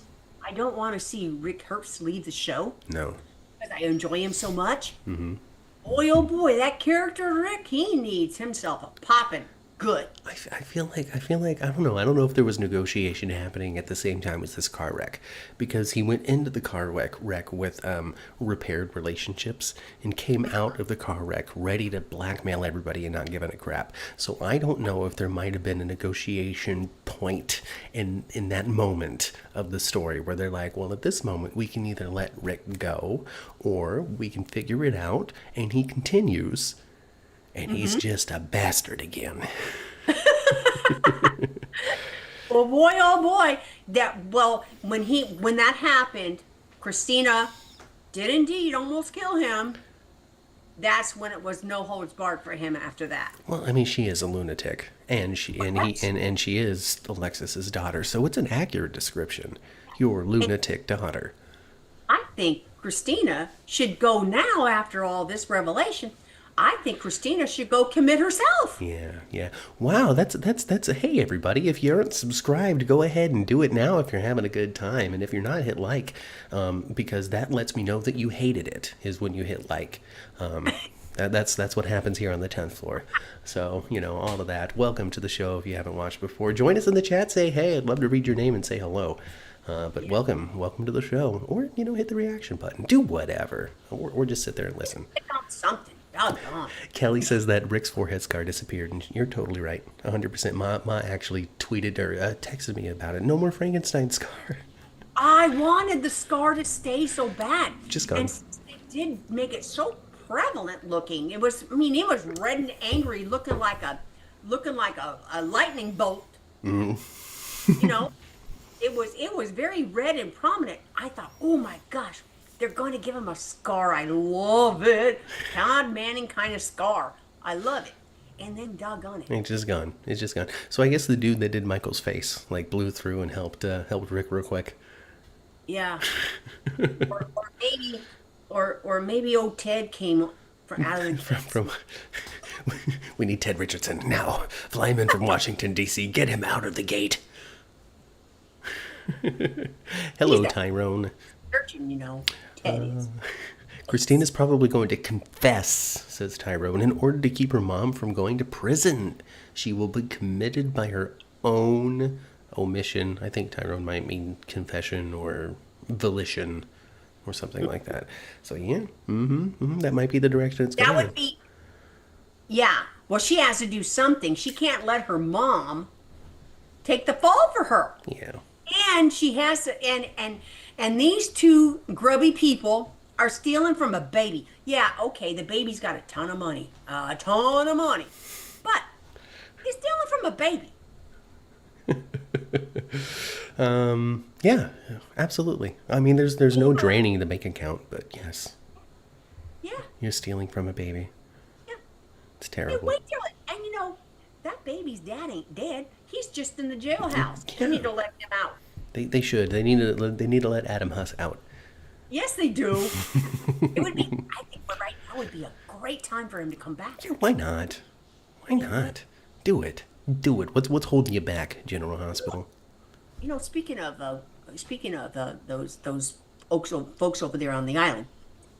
I don't want to see Rick Herbst leave the show No. because I enjoy him so much. Boy, oh boy, that character Rick, he needs himself a poppin' good. I feel like I don't know if there was negotiation happening at the same time as this car wreck, because he went into the car wreck with repaired relationships and came out of the car wreck ready to blackmail everybody and not giving a crap. So I don't know if there might have been a negotiation point in that moment of the story where they're like, well, at this moment we can either let Rick go or we can figure it out, and he continues and he's just a bastard again. Well, boy, oh boy, when that happened, Christina did indeed almost kill him. That's when it was no holds barred for him after that. Well, I mean, she is a lunatic, and Correct. she is Alexis's daughter, so it's an accurate description. Your And lunatic daughter. I think Christina should go now after all this revelation. I think Christina should go commit herself. Yeah, yeah. Wow, that's a hey everybody. If you aren't subscribed, go ahead and do it now if you're having a good time, and if you're not, hit like, because that lets me know that you hated it. Is when you hit like. That's what happens here on the 10th floor. So, all of that. Welcome to the show if you haven't watched before. Join us in the chat. Say hey. I'd love to read your name and say hello. But Yeah. welcome to the show. Or, hit the reaction button. Do whatever. Or just sit there and listen. Pick on something. Doggone. Kelly says that Rick's forehead scar disappeared, and you're totally right. 100%. Ma actually tweeted or texted me about it. No more Frankenstein scar. I wanted the scar to stay so bad. Just And gone. since they did make it so prevalent looking, it was red and angry, looking like a lightning bolt. You know, it was very red and prominent. I thought, oh my gosh, they're going to give him a scar. I love it. Todd Manning kind of scar. I love it. And then doggone it. It's just gone. It's just gone. So I guess the dude that did Michael's face, blew through and helped Rick real quick. Yeah. Or maybe old Ted came from out of the From we need Ted Richardson now. Fly him in from Washington D.C. Get him out of the gate. he's Hello, that Tyrone. surgeon, Ted is. Christina's probably going to confess, says Tyrone, in order to keep her mom from going to prison. She will be committed by her own omission. I think Tyrone might mean confession or volition or something like that. So, yeah, that might be the direction it's That going would be, yeah. Well, she has to do something. She can't let her mom take the fall for her. in. Yeah. And she has to, and these two grubby people are stealing from a baby. Yeah, okay, the baby's got a ton of money, but he's stealing from a baby. Yeah, absolutely. I mean, there's no draining the bank account, but yes, Yeah, you're stealing from a baby. yeah. It's And terrible. wait till it, and that baby's dad ain't dead. He's just in the jailhouse. They Yeah. need to let him out. They should. They need to let Adam Huss out. Yes, they do. It would be. I think right now would be a great time for him to come back. Yeah, why not? Why not? Do it. Do it. What's holding you back, General Hospital? Speaking of those folks over there on the island,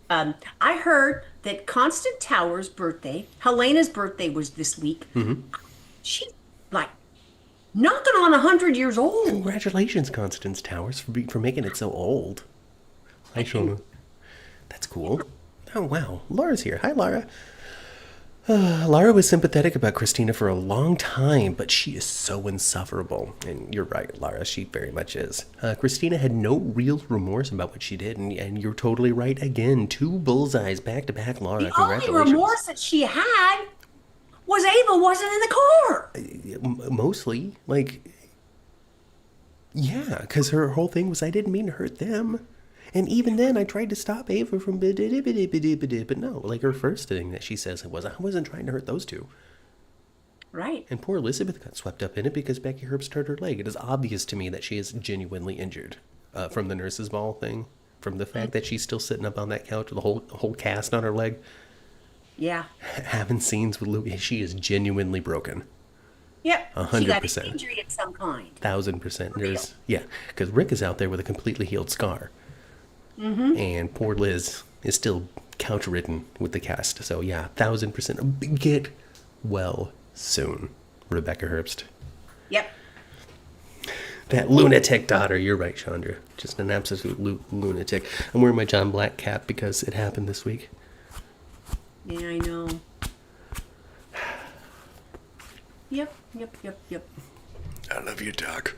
I heard that Constant Tower's birthday, Helena's birthday, was this week. She's like knocking on 100 years old. Congratulations, Constance Towers, for making it so old. Hi, Shona. That's cool. Oh wow, Laura's here. Hi, Laura. Lara was sympathetic about Christina for a long time, but she is so insufferable. And you're right, Lara, she very much is. Christina had no real remorse about what she did, and you're totally right again. 2 bullseyes back to back, Lara. The only Congratulations. remorse that she had was Ava wasn't in the car. Mostly, yeah, because her whole thing was I didn't mean to hurt them. And even then, I tried to stop Ava from but no, her first thing that she says was, I wasn't trying to hurt those two. Right. And poor Elizabeth got swept up in it because Becky Herbst hurt her leg. It is obvious to me that she is genuinely injured from the nurse's ball thing, from the fact that she's still sitting up on that couch with the whole cast on her leg. Yeah. Having scenes with Luke, she is genuinely broken. Yep. A She hundred got an percent. injury of some kind. 1,000%. Real. There's, yeah, because Rick is out there with a completely healed scar. Mm-hmm. And poor Liz is still couch ridden with the cast. So, yeah, 1,000%. Get well soon, Rebecca Herbst. Yep. That lunatic daughter. You're right, Chandra. Just an absolute lunatic. I'm wearing my John Black cap because it happened this week. Yeah, I know. Yep, yep, yep, yep. I love you, Doc.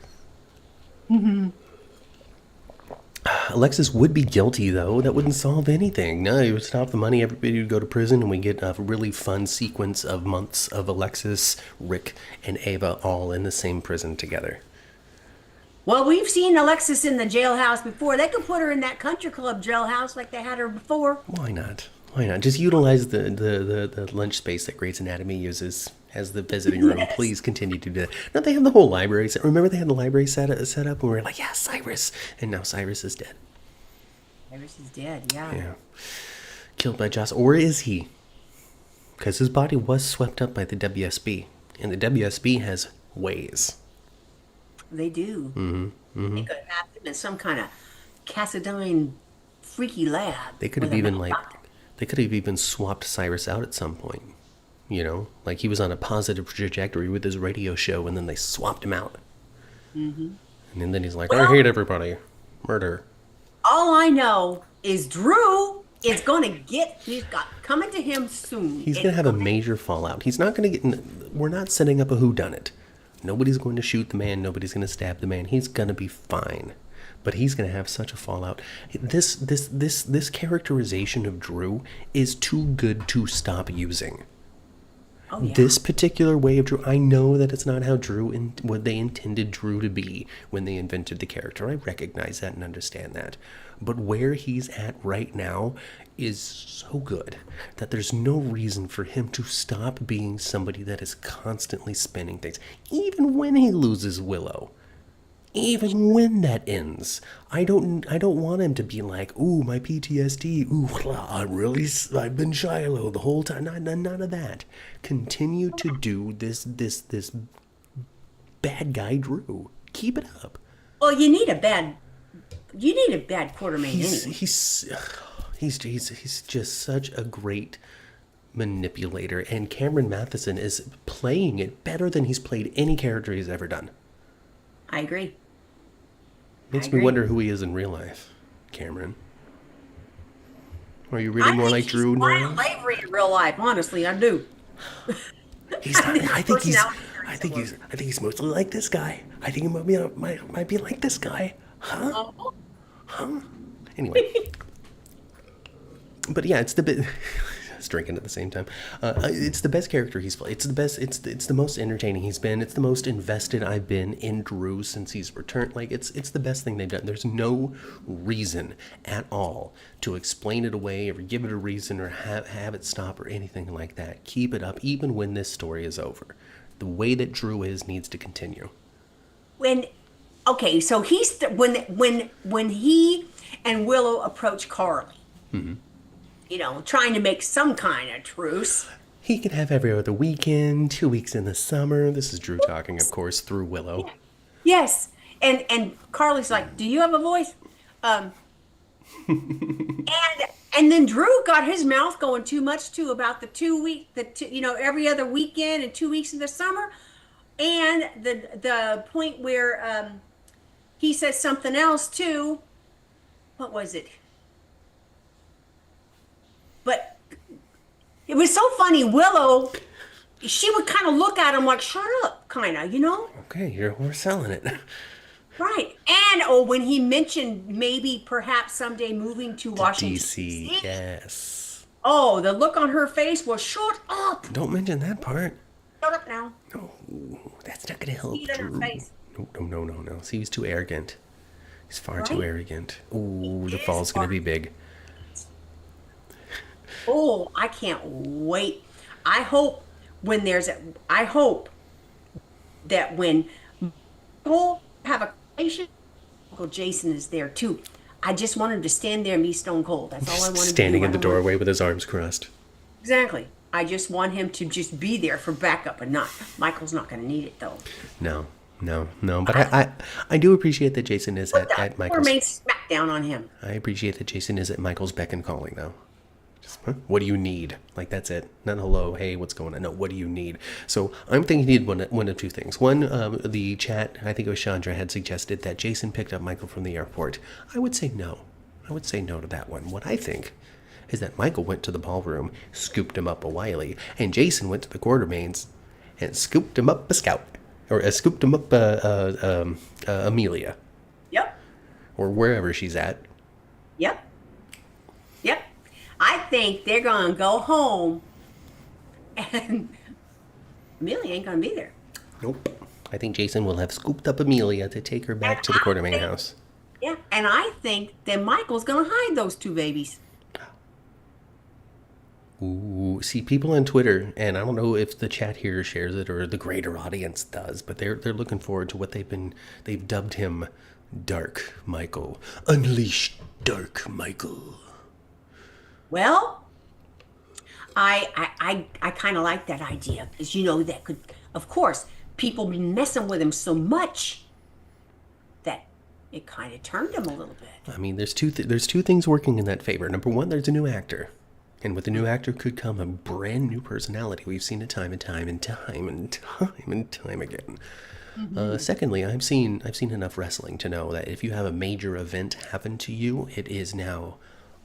Alexis would be guilty, though. That wouldn't solve anything. No, it would stop the money. Everybody would go to prison, and we get a really fun sequence of months of Alexis, Rick, and Ava all in the same prison together. Well, we've seen Alexis in the jailhouse before. They could put her in that country club jailhouse like they had her before. Why not? Why not? Just utilize the lunch space that Grey's Anatomy uses as the visiting room. Yes. Please continue to do that. No, they have the whole library set. Remember they had the library set up and we were like, yeah, Cyrus. And now Cyrus is dead. Cyrus is dead, yeah. Yeah. Killed by Joss. Or is he? Because his body was swept up by the WSB. And the WSB has ways. They do. Mm-hmm. They could have him in some kind of Cassadine freaky lab. They could have where they're even not like doctors. they could have even swapped Cyrus out at some point. You know, like he was on a positive trajectory with his radio show, and then they swapped him out. Mm-hmm. And then he's like, Well, "I hate everybody, murder." all I know is Drew is gonna get. He's got coming to him soon. He's gonna have a major fallout. He's not gonna get. We're not setting up a whodunit. Nobody's going to shoot the man. Nobody's going to stab the man. He's gonna be fine. But he's gonna have such a fallout. This characterization of Drew is too good to stop using. Oh yeah. This particular way of Drew, I know that it's not how Drew and what they intended Drew to be when they invented the character. I recognize that and understand that. But where he's at right now is so good that there's no reason for him to stop being somebody that is constantly spinning things. Even when he loses Willow. Even when that ends, I don't want him to be like, ooh, my PTSD, ooh, I've been Shiloh the whole time. None of that. Continue to do this bad guy Drew. Keep it up. Well, you need a bad Quartermaine anyway. He's just such a great manipulator, and Cameron Matheson is playing it better than he's played any character he's ever done. I agree. Makes I me agree. wonder who he is in real life, Cameron. Are you really I more think like he's Drew Brian now? Lavery in real life. Honestly, I do. He's not. I think he's. Personality I think he's. I think he's mostly like this guy. I think he might be like this guy. Huh? Oh, Anyway. But yeah, it's the bit. I was drinking at the same time. It's the best character he's played. It's the best. It's the most entertaining he's been. It's the most invested I've been in Drew since he's returned. Like it's the best thing they've done. There's no reason at all to explain it away or give it a reason or have it stop or anything like that. Keep it up even when this story is over. The way that Drew is needs to continue. when okay, so when he and Willow approach Carly, trying to make some kind of truce. He can have every other weekend, 2 weeks in the summer. This is Drew talking, of course, through Willow. Yes, and Carly's like, "Do you have a voice?" And then Drew got his mouth going too much too about the 2 week, every other weekend and 2 weeks in the summer, and the point where he says something else too. What was it? But it was so funny. Willow, she would kind of look at him like, "Shut up," kind of. Okay, we're selling it. Right. And when he mentioned maybe perhaps someday moving to Washington DC, D.C. yes. Oh, the look on her face was, "Shut up. Don't mention that part. Shut up now." No, that's not gonna help See it in her Drew. face. No. See, he's too arrogant. He's far too Right? arrogant. Ooh, the is fall's gonna far- be big. Oh, I can't wait. I hope I hope that when Michael have a conversation, Uncle Jason is there too. I just want him to stand there and be stone cold. That's all I want him to do. Standing I in the don't want- doorway with his arms crossed. Exactly. I just want him to just be there for backup and not. Michael's not going to need it though. No, no. But I I do appreciate that Jason is put that at Michael's. Quartermaine smackdown on him. I appreciate that Jason is at Michael's beck and calling, though. Just, huh? What do you need? Like, that's it. Not hello, hey, what's going on? No, what do you need? So I'm thinking he need one of two things. One, the chat, I think it was Chandra, had suggested that Jason picked up Michael from the airport. I would say no. I would say no to that one. What I think is that Michael went to the ballroom, scooped him up a Wiley, and Jason went to the Quartermaines and scooped him up a Scout. Or scooped him up Amelia. Yep. Or wherever she's at. Yep. Yep. I think they're going to go home and Amelia ain't going to be there. Nope. I think Jason will have scooped up Amelia to take her back And to the I Quartermaine think, house. yeah, and I think that Michael's going to hide those two babies. Ooh, see, people on Twitter, and I don't know if the chat here shares it or the greater audience does, but they're looking forward to what they've dubbed him Dark Michael. Unleash Dark Michael. Well, I kind of like that idea because that could, of course, people be messing with him so much that it kind of turned him a little bit. I mean, there's two things working in that favor. Number one, there's a new actor. And with the new actor could come a brand new personality. We've seen it time and time and time and time and time again. Secondly, I've seen enough wrestling to know that if you have a major event happen to you, it is now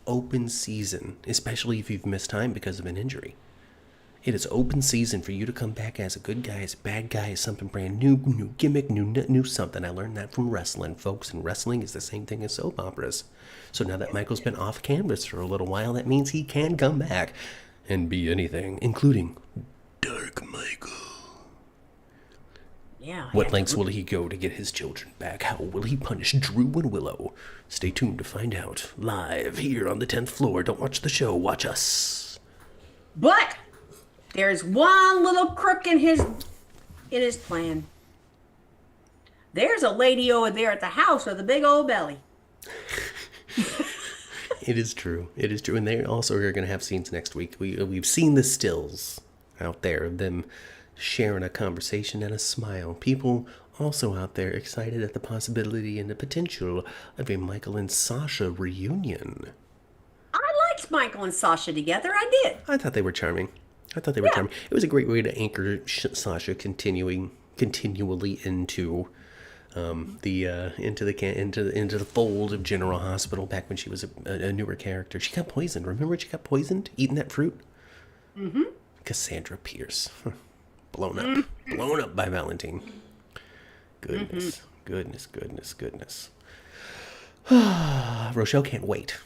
open season, especially if you've missed time because of an injury. It is open season for you to come back as a good guy, as a bad guy, as something brand new gimmick, new something. I learned that from wrestling, folks, and wrestling is the same thing as soap operas. So now that Michael's been off canvas for a little while, that means he can come back and be anything, including Dark Michael. Yeah. What lengths will he go to get his children back? How will he punish Drew and Willow? Stay tuned to find out. Live here on the 10th floor. Don't watch the show, watch us. But there's one little crook in his plan. There's a lady over there at the house with a big old belly. It is true. It is true. And they also are going to have scenes next week. We've seen the stills out there of them sharing a conversation and a smile. People also out there excited at the possibility and the potential of a Michael and Sasha reunion. I liked Michael and Sasha together. I did. I thought they were charming. Charming. It was a great way to anchor Sasha continually into into the fold of General Hospital back when she was a newer character. She got poisoned. Remember, she got poisoned eating that fruit. Mm-hmm. Cassandra Pierce, blown up by Valentine. Goodness. Rochelle can't wait.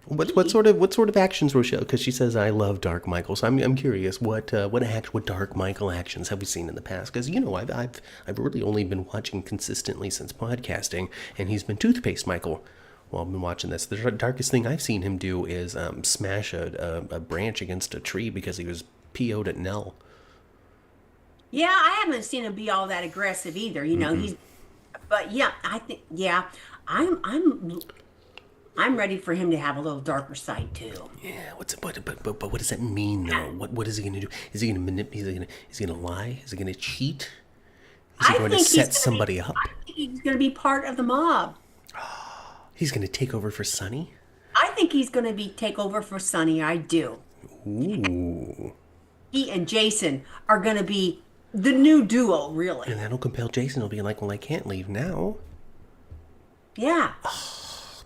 What sort of actions, Rochelle? Because she says I love Dark Michael, so I'm curious what Dark Michael actions have we seen in the past? Because I've really only been watching consistently since podcasting, and he's been Toothpaste Michael while I've been watching this. The darkest thing I've seen him do is smash a branch against a tree because he was PO'd at Nell. Yeah, I haven't seen him be all that aggressive either. But yeah, I think, yeah, I'm ready for him to have a little darker side too. Yeah, but what does that mean though? What is he gonna do? Is he gonna manipulate? Is he gonna lie? Is he gonna cheat? Is he going to set somebody up? I think he's gonna be part of the mob. He's gonna take over for Sonny? I think he's gonna take over for Sonny. I do. Ooh. He and Jason are gonna be the new duo, really. And that'll compel Jason to be like, well, I can't leave now. Yeah.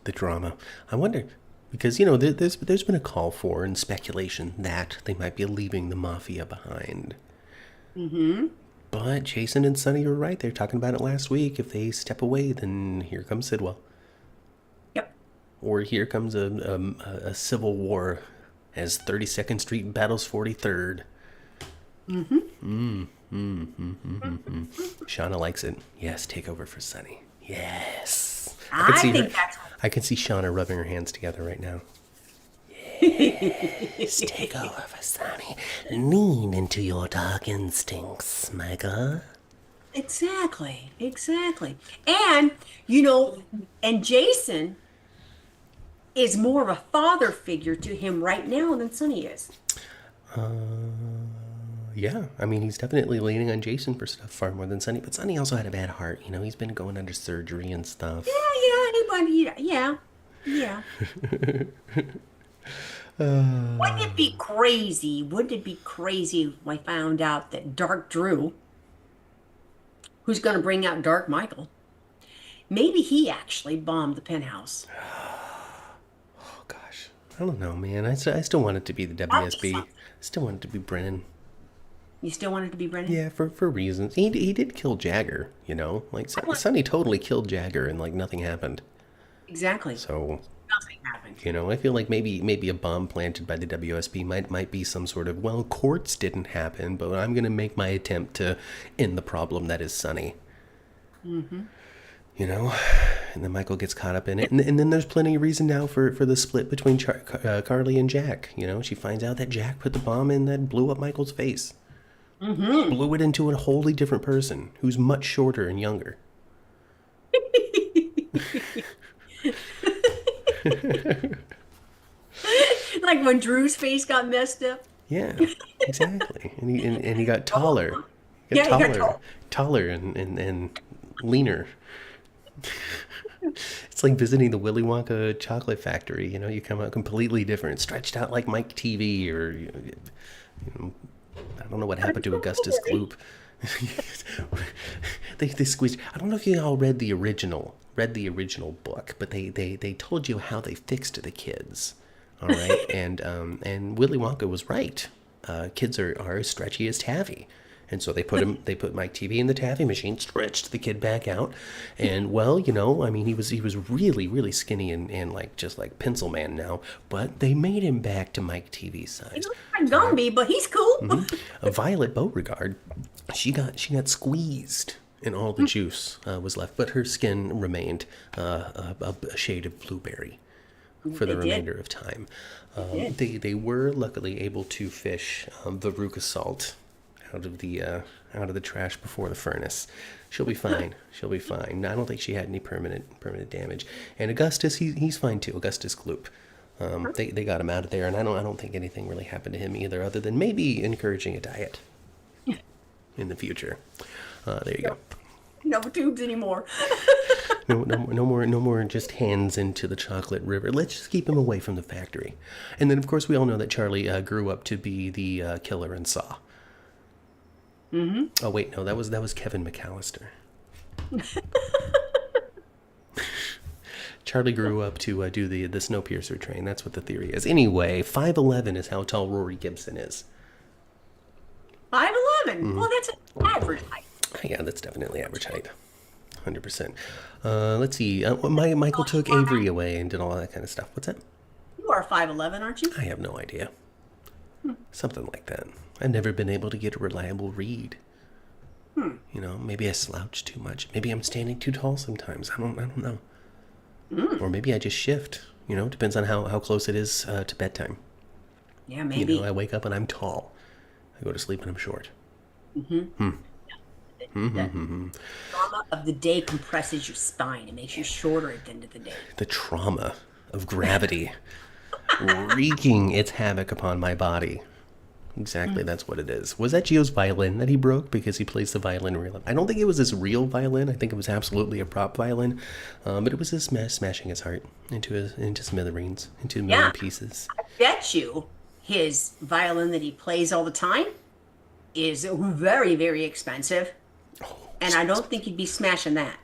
The drama. I wonder, because, there's been a call for and speculation that they might be leaving the Mafia behind. Mm-hmm. But Jason and Sonny are right. They're talking about it last week. If they step away, then here comes Sidwell. Yep. Or here comes a civil war as 32nd Street battles 43rd. Mm-hmm. Shauna likes it. Yes, take over for Sonny. Yes. I can see Shauna rubbing her hands together right now. Yes, take over for Sonny. Lean into your dark instincts, Michael. Exactly. And, and Jason, is more of a father figure to him right now than Sonny is. Yeah, I mean, he's definitely leaning on Jason for stuff far more than Sonny. But Sonny also had a bad heart. You know, he's been going under surgery and stuff. Yeah. Yeah. Wouldn't it be crazy? Wouldn't it be crazy if I found out that Dark Drew, who's going to bring out Dark Michael, maybe he actually bombed the penthouse? Oh gosh, I don't know, man. I still want it to be the That'd be WSB. I something. still want it to be Brennan. You still want it to be Brennan? Yeah, for reasons. He did kill Jagger. You know, like I want Sonny totally killed Jagger, and like nothing happened. exactly. So Nothing happened. you know, I feel like maybe a bomb planted by the WSB might be some sort of, well, courts didn't happen, but I'm gonna make my attempt to end the problem that is Sonny. You know, and then Michael gets caught up in it, and then there's plenty of reason now for the split between Carly and Jack. You know, she finds out that Jack put the bomb in that blew up Michael's face, blew it into a wholly different person who's much shorter and younger. Like when Drew's face got messed up. Yeah, exactly. And he got taller. He got Yeah, he got taller, tall. taller and leaner. It's like visiting the Willy Wonka chocolate factory. You know, you come out completely different, stretched out like Mike TV, or know, I don't know what happened to Augustus Gloop. They squeezed. I don't know if you all read the original book, but they told you how they fixed the kids. All right, and Willy Wonka was right. Kids are as stretchy as taffy. And so they put Mike TV in the taffy machine, stretched the kid back out, and well, you know, I mean, he was really, really skinny and like just like Pencil Man now, but they made him back to Mike TV size. He looks like Gumby, but he's cool. Violet Beauregard, she got squeezed, and all the juice was left, but her skin remained a shade of blueberry for the remainder of time. They were luckily able to fish the Veruca salt out of the trash before the furnace. She'll be fine. She'll be fine. I don't think she had any permanent damage. And Augustus, he's fine too. Augustus Gloop. They got him out of there, and I don't think anything really happened to him either, other than maybe encouraging a diet in the future. There you go. No tubes anymore. No more just hands into the chocolate river. Let's just keep him away from the factory. And then, of course, we all know that Charlie grew up to be the killer in Saw. Oh wait, no, that was Kevin McAllister. Charlie grew up to do the Snowpiercer train. That's what the theory is. Anyway, 5'11" is how tall Rory Gibson is. 5'11". Well, that's an average height. Yeah, that's definitely average height. 100%. Let's see. Michael took Avery away and did all that kind of stuff. What's that? You are 5'11", aren't you? I have no idea. Something like that. I've never been able to get a reliable read. You know, maybe I slouch too much. Maybe I'm standing too tall sometimes. I don't know. Or maybe I just shift. You know, depends on how close it is to bedtime. Yeah, maybe. You know, I wake up and I'm tall. I go to sleep and I'm short. The trauma of the day compresses your spine. It makes you shorter at the end of the day. The trauma of gravity wreaking its havoc upon my body. Exactly, that's what it is. Was that Gio's violin that he broke because he plays the violin real? I don't think it was his real violin. I think it was absolutely a prop violin, but it was his smashing his heart into smithereens, into a million pieces. I bet you his violin that he plays all the time is very, very expensive. And I don't think he'd be smashing that.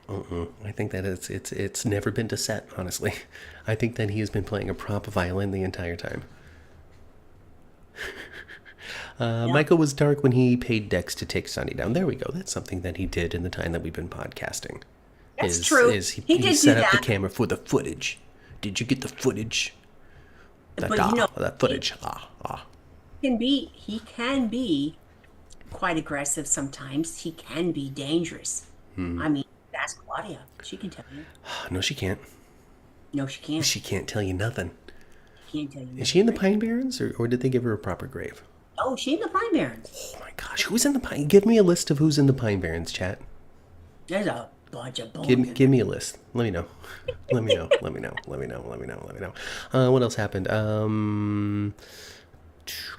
I think that it's never been to set, honestly. I think that he has been playing a prop violin the entire time. Michael was dark when he paid Dex to take Sonny down. There we go. That's something that he did in the time that we've been podcasting. That's true. He did set do up that. the camera for the footage. Did you get the footage? But you know, That footage. he can be quite aggressive sometimes. He can be dangerous. I mean, ask Claudia. She can tell you. No, she can't. No, she can't. She can't tell you nothing. She can't tell you. Is she in the Pine Barrens, or did they give her a proper grave? Oh, she in the Pine Barrens. Oh my gosh, who's in the Pine? Give me a list of who's in the Pine Barrens, chat. There's a bunch of Give bullshit. me a list. Let me know. Let me know. Let me know. Let me know. Let me know. Let me know. What else happened?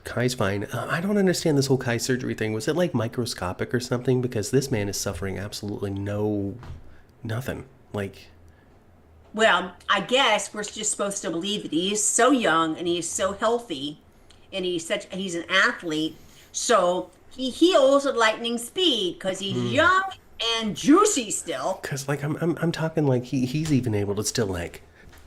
Kai's fine. I don't understand this whole Kai surgery thing. Was it like microscopic or something? Because this man is suffering absolutely nothing. Like, Well, I guess we're just supposed to believe that he is so young and he is so healthy and he's an athlete. So he heals at lightning speed because he's young and juicy still. cause like I'm talking like he's even able to still like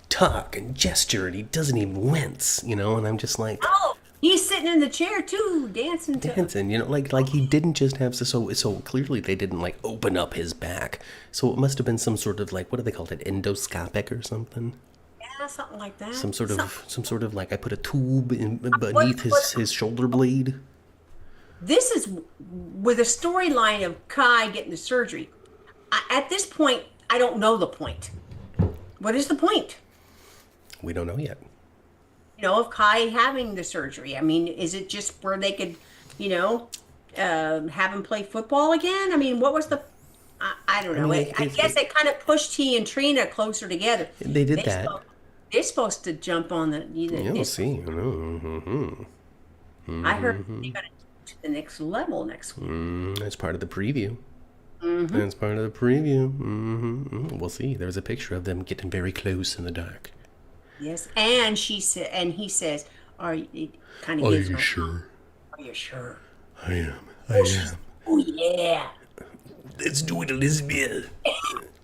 talk and gesture and he doesn't even wince, and I'm just like, Oh, he's sitting in the chair too, dancing to. dancing, like he didn't just have so clearly they didn't like open up his back, so it must have been some sort of like, what do they call it, endoscopic or something, Yeah, something like that. some sort of like I put a tube in What, beneath what, his shoulder blade. this is with a storyline of Kai getting the surgery. At this point, I don't know the point. What is the point? We don't know yet. Of Kai having the surgery? I mean, is it just where they could, you know, have him play football again? I mean, what was the? I don't I know. mean, I guess it kind of pushed he and Trina closer together. they did They that. supposed, they're supposed to jump on the. Yeah, we'll see. Mm-hmm. I heard they're gonna to the next level next week. That's part of the preview. That's part of the preview. We'll see. There's a picture of them getting very close in the dark. Yes, and she said, and he says, "Are you?" Kind of Are gives you her. sure? Are you sure? I am. I am. Oh yeah. Let's do it, Elizabeth.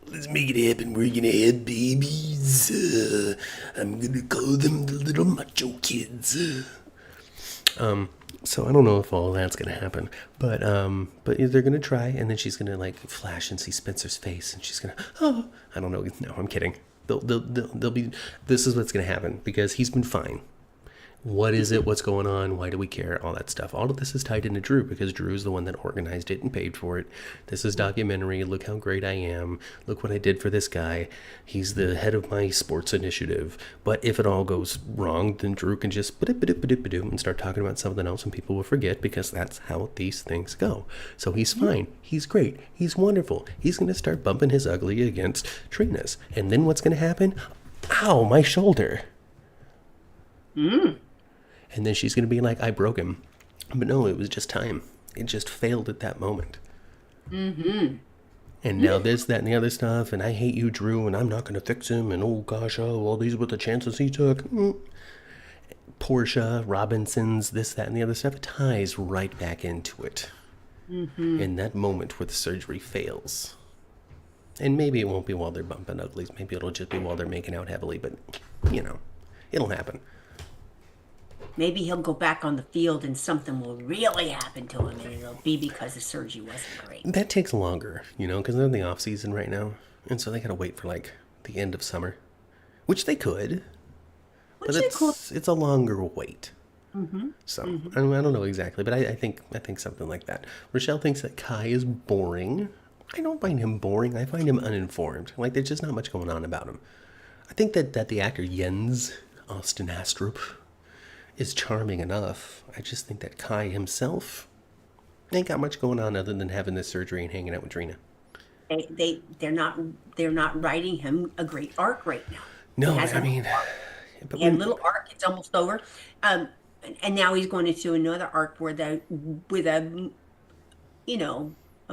Let's make it happen. We're gonna have babies. I'm gonna call them the little macho kids. So I don't know if all that's gonna happen, but they're gonna try, and then she's gonna like flash and see Spencer's face, and she's gonna, oh, I don't know. No, I'm kidding. They'll be. This is what's gonna happen because he's been fine. What is it? What's going on? Why do we care? All that stuff. All of this is tied into Drew because Drew is the one that organized it and paid for it. This is documentary. Look how great I am. Look what I did for this guy. He's the head of my sports initiative. But if it all goes wrong, then Drew can just and start talking about something else and people will forget because that's how these things go. So he's fine. He's great. He's wonderful. He's going to start bumping his ugly against Trina's. And then what's going to happen? Ow, my shoulder. And then she's going to be like, I broke him. But no, it was just time. It just failed at that moment. And now this, that, and the other stuff, and I hate you, Drew, and I'm not going to fix him, and oh gosh, oh, well, these were the chances he took. Portia, Robinson's, this, that, and the other stuff, it ties right back into it. In that moment where the surgery fails. And maybe it won't be while they're bumping uglies. Maybe it'll just be while they're making out heavily, but, it'll happen. Maybe he'll go back on the field and something will really happen to him, and it'll be because the surgery wasn't great. That takes longer, because they're in the off season right now, and so they gotta wait for like the end of summer, which they could, Which but is cool. it's a longer wait. So I don't know exactly, but I think something like that. Rochelle thinks that Kai is boring. I don't find him boring. I find him uninformed. Like there's just not much going on about him. I think that the actor Jens Austin Astrup is charming enough. I just think that Kai himself ain't got much going on other than having this surgery and hanging out with Trina. They're not writing him a great arc right now. No, He has I a mean, but he had a when, little arc. It's almost over. And now he's going into another arc where with a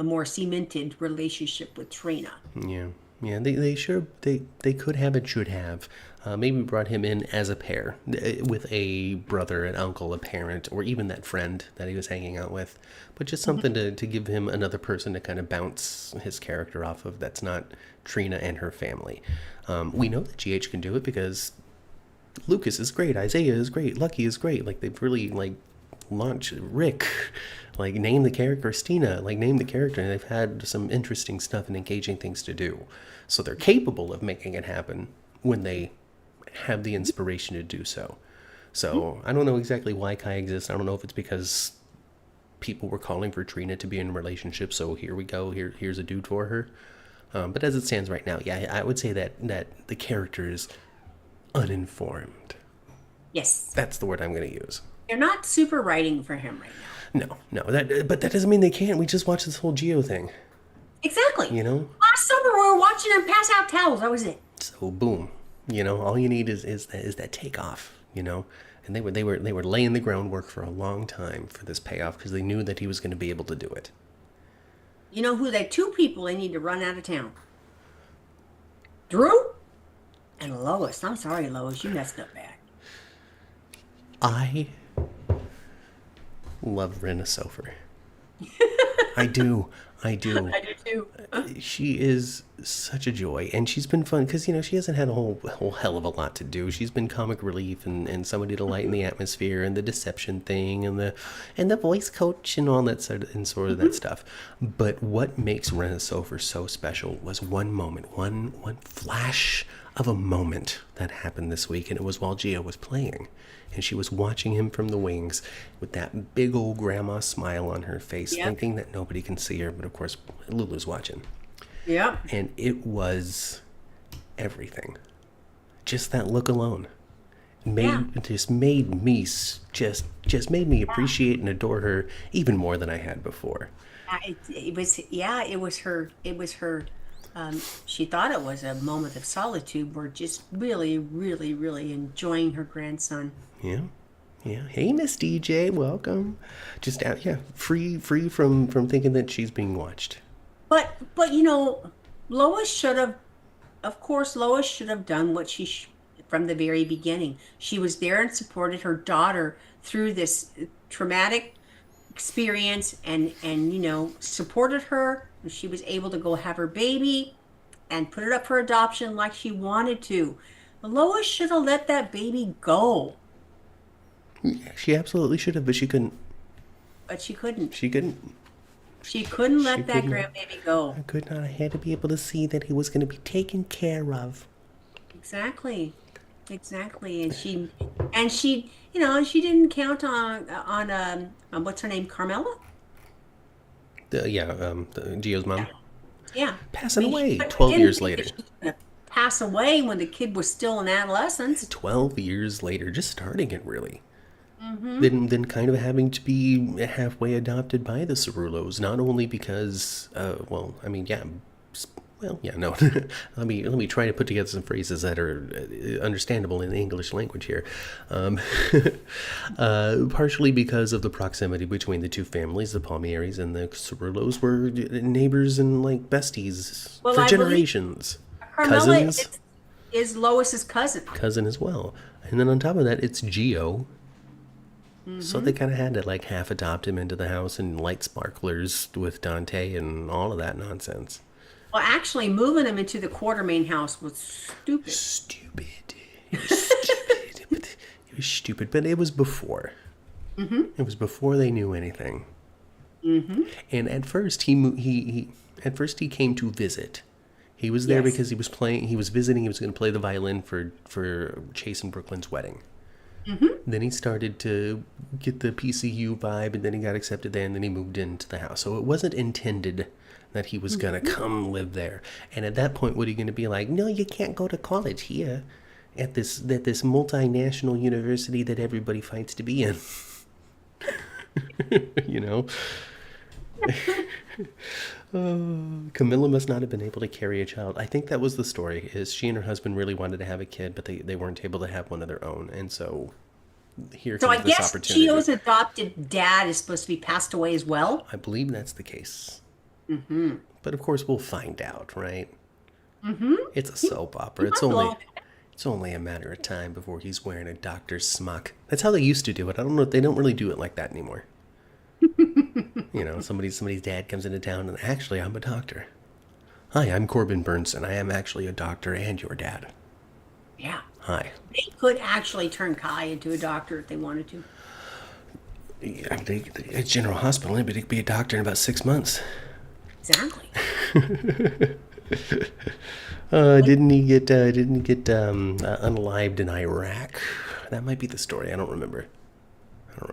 more cemented relationship with Trina. yeah, they could have and should have. Maybe brought him in as a pair with a brother, an uncle, a parent, or even that friend that he was hanging out with. But just something to give him another person to kind of bounce his character off of that's not Trina and her family. We know that GH can do it because Lucas is great, Isaiah is great, Lucky is great. Like they've really like launched Rick, like name the character, Christina, like name the character, and they've had some interesting stuff and engaging things to do. So they're capable of making it happen when they have the inspiration to do so. So I don't know exactly why Kai exists. I don't know if it's because people were calling for Trina to be in a relationship, so here we go. Here's a dude for her. But as it stands right now, yeah, I would say that the character is uninformed. Yes, That's the word I'm going to use. they're not super writing for him right now. No, but that doesn't mean they can't. We just watched this whole Geo thing, Exactly. you know? Last last summer we were watching them pass out towels. That was it. So boom, all you need is that takeoff, and they were laying the groundwork for a long time for this payoff because they knew that he was going to be able to do it. You know who? They two people they need to run out of town. Drew and Lois. I'm sorry, Lois, you messed up bad. I love Rena Sofer. I do. I do too. She is such a joy, and she's been fun because she hasn't had a whole hell of a lot to do. She's been comic relief and somebody to lighten the atmosphere and the deception thing and the voice coach and all that sort of that stuff. But what makes Rena Sofer so special was one moment, one flash of a moment that happened this week, and it was while Gio was playing. And she was watching him from the wings with that big old grandma smile on her face, thinking that nobody can see her. But of course, Lulu's watching. Yeah. And it was everything. Just that look alone just made me made me appreciate and adore her even more than I had before. It was her. She thought it was a moment of solitude. We're just really, really, really enjoying her grandson. Yeah. Hey, Miss DJ, welcome. Just out, free from thinking that she's being watched. But Lois should have. Of course, Lois should have done what from the very beginning. She was there and supported her daughter through this traumatic experience, and supported her. She was able to go have her baby and put it up for adoption like she wanted to. Lois should have let that baby go. She absolutely should have, but she couldn't. She couldn't. She couldn't. She couldn't let that grandbaby go. I could not. I had to be able to see that he was going to be taken care of. Exactly. And she didn't count on what's her name, Carmela? Gio's mom. Yeah. Passing away 12 years later. Pass away when the kid was still in adolescence. 12 years later, just starting it really. Mm-hmm. Then kind of having to be halfway adopted by the Cerullos, not only because, no. let me try to put together some phrases that are understandable in the English language here. Partially because of the proximity between the two families, the Palmieri's and the Cerullos were neighbors and like besties for generations. Carmela is Lois's cousin as well, and then on top of that, it's Gio. So they kind of had to like half adopt him into the house and light sparklers with Dante and all of that nonsense. Well, actually, moving him into the Quartermaine house was stupid. It was stupid, but it was before. Mm-hmm. It was before they knew anything. Mm-hmm. And at first, he came to visit. He was there because he was visiting. He was going to play the violin for Chase and Brooklyn's wedding. Mm-hmm. Then he started to get the PCU vibe, and then he got accepted there, and then he moved into the house. So it wasn't intended that he was going to come live there. And at that point, what are you going to be like? No, you can't go to college here at this multinational university that everybody fights to be in. Camilla must not have been able to carry a child. I think that was the story, is she and her husband really wanted to have a kid, but they weren't able to have one of their own. And so here comes this opportunity. So I guess Gio's adopted dad is supposed to be passed away as well? I believe that's the case. Mm-hmm. But of course we'll find out, right? Mm-hmm. It's a soap opera. It's only a matter of time before he's wearing a doctor's smock. That's how they used to do it. I don't know. They don't really do it like that anymore. Somebody's dad comes into town and actually I'm a doctor. Hi, I'm Corbin Burnson. I am actually a doctor and your dad. Yeah. Hi. They could actually turn Kai into a doctor if they wanted to. Yeah, at General Hospital, anybody could be a doctor in about 6 months. Exactly. Didn't he get unalived in Iraq? That might be the story. I don't remember. I don't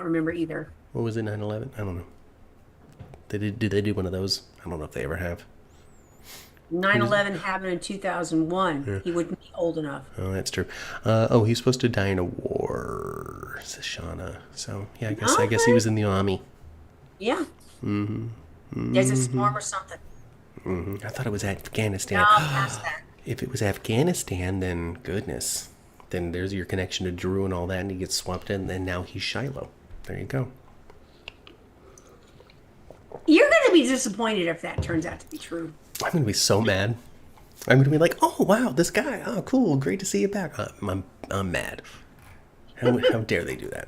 remember either. What was it, 9/11? I don't know. Did they do one of those? I don't know if they ever have. 9/11 happened in 2001. Yeah. He wouldn't be old enough. Oh, that's true. He's supposed to die in a war, says Shauna. So, yeah, I guess he was in the army. Yeah. Mm-hmm. There's a storm or something. I thought it was Afghanistan. No, past that. If it was Afghanistan, then goodness. Then there's your connection to Drew and all that, and he gets swapped in, and now he's Shiloh. There you go. You're going to be disappointed if that turns out to be true. I'm going to be so mad. I'm going to be like, oh, wow, this guy. Oh, cool. Great to see you back. I'm mad. How dare they do that?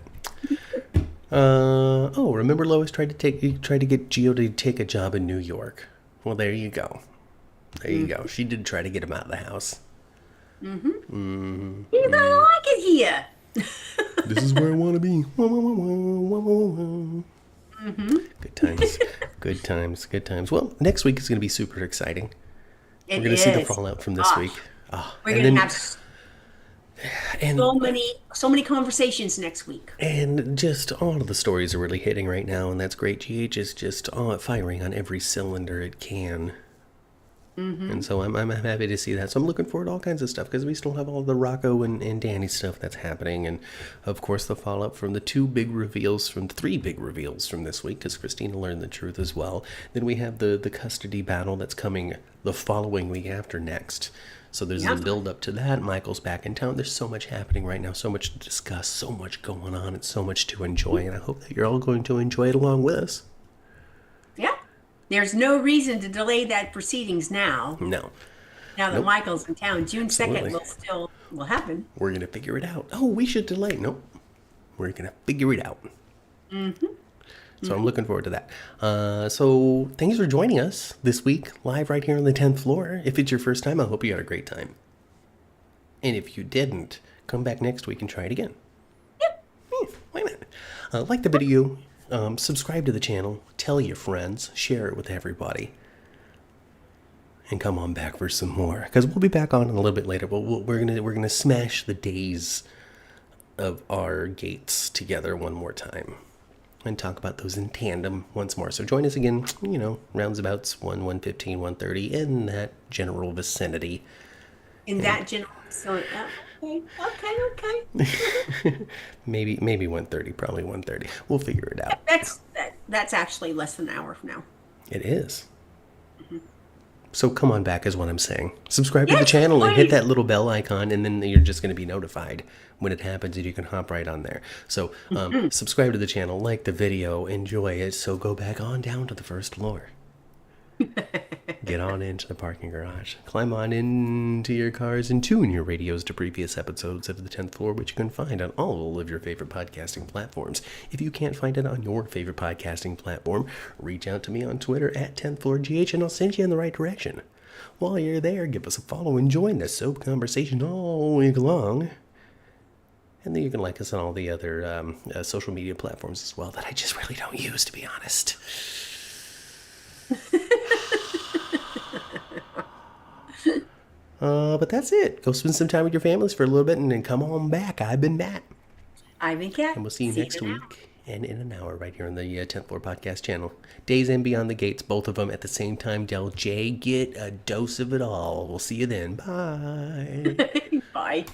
Remember Lois tried to get Gio to take a job in New York. Well, there you go. There you go. She did try to get him out of the house. Mm-hmm. You're going to like it here. This is where I want to be. Good times. Good times. Good times. Well, next week is going to be super exciting. We're going to see the fallout from this week. We're going to have so many conversations next week. And just all of the stories are really hitting right now, and that's great. GH is just firing on every cylinder it can. And so I'm happy to see that. So I'm looking forward to all kinds of stuff, because we still have all the Rocco and Danny stuff that's happening. And, of course, the fallout from the three big reveals from this week, because Christina learned the truth as well. Then we have the custody battle that's coming the following week after next. So there's a build up to that. Michael's back in town. There's so much happening right now, so much to discuss, so much going on, and so much to enjoy. And I hope that you're all going to enjoy it along with us. Yeah. There's no reason to delay that proceedings now. No. Now that Michael's in town, June 2nd will happen. We're going to figure it out. Oh, we should delay. Nope. We're going to figure it out. So I'm looking forward to that. So thanks for joining us this week, live right here on the 10th floor. If it's your first time, I hope you had a great time. And if you didn't, come back next week and try it again. Yep. Why not? Like the video, subscribe to the channel, tell your friends, share it with everybody. And come on back for some more, because we'll be back on a little bit later. But we're gonna smash the days of our gates together one more time, and talk about those in tandem once more. So join us again, roundabouts 1:15, 1:30, in that general vicinity. Okay. maybe 1:30, probably 1:30. We'll figure it out. That's actually less than an hour from now. It is. So come on back is what I'm saying. Subscribe to the channel and hit that little bell icon, and then you're just going to be notified when it happens, and you can hop right on there. So subscribe to the channel, like the video, enjoy it. So go back on down to the first floor. Get on into the parking garage. Climb on into your cars and tune your radios to previous episodes of the 10th floor, which you can find on all of your favorite podcasting platforms. If you can't find it on your favorite podcasting platform, reach out to me on Twitter at 10th floor GH, and I'll send you in the right direction. While you're there, give us a follow and join the soap conversation all week long. And then you can like us on all the other social media platforms as well that I just really don't use, to be honest. But that's it. Go spend some time with your families for a little bit and then come on back. I've been Matt. I've been Kat. And we'll see you next week and in an hour right here on the 10th Floor Podcast channel. Days and Beyond the Gates, both of them at the same time. Del J, get a dose of it all. We'll see you then. Bye. Bye.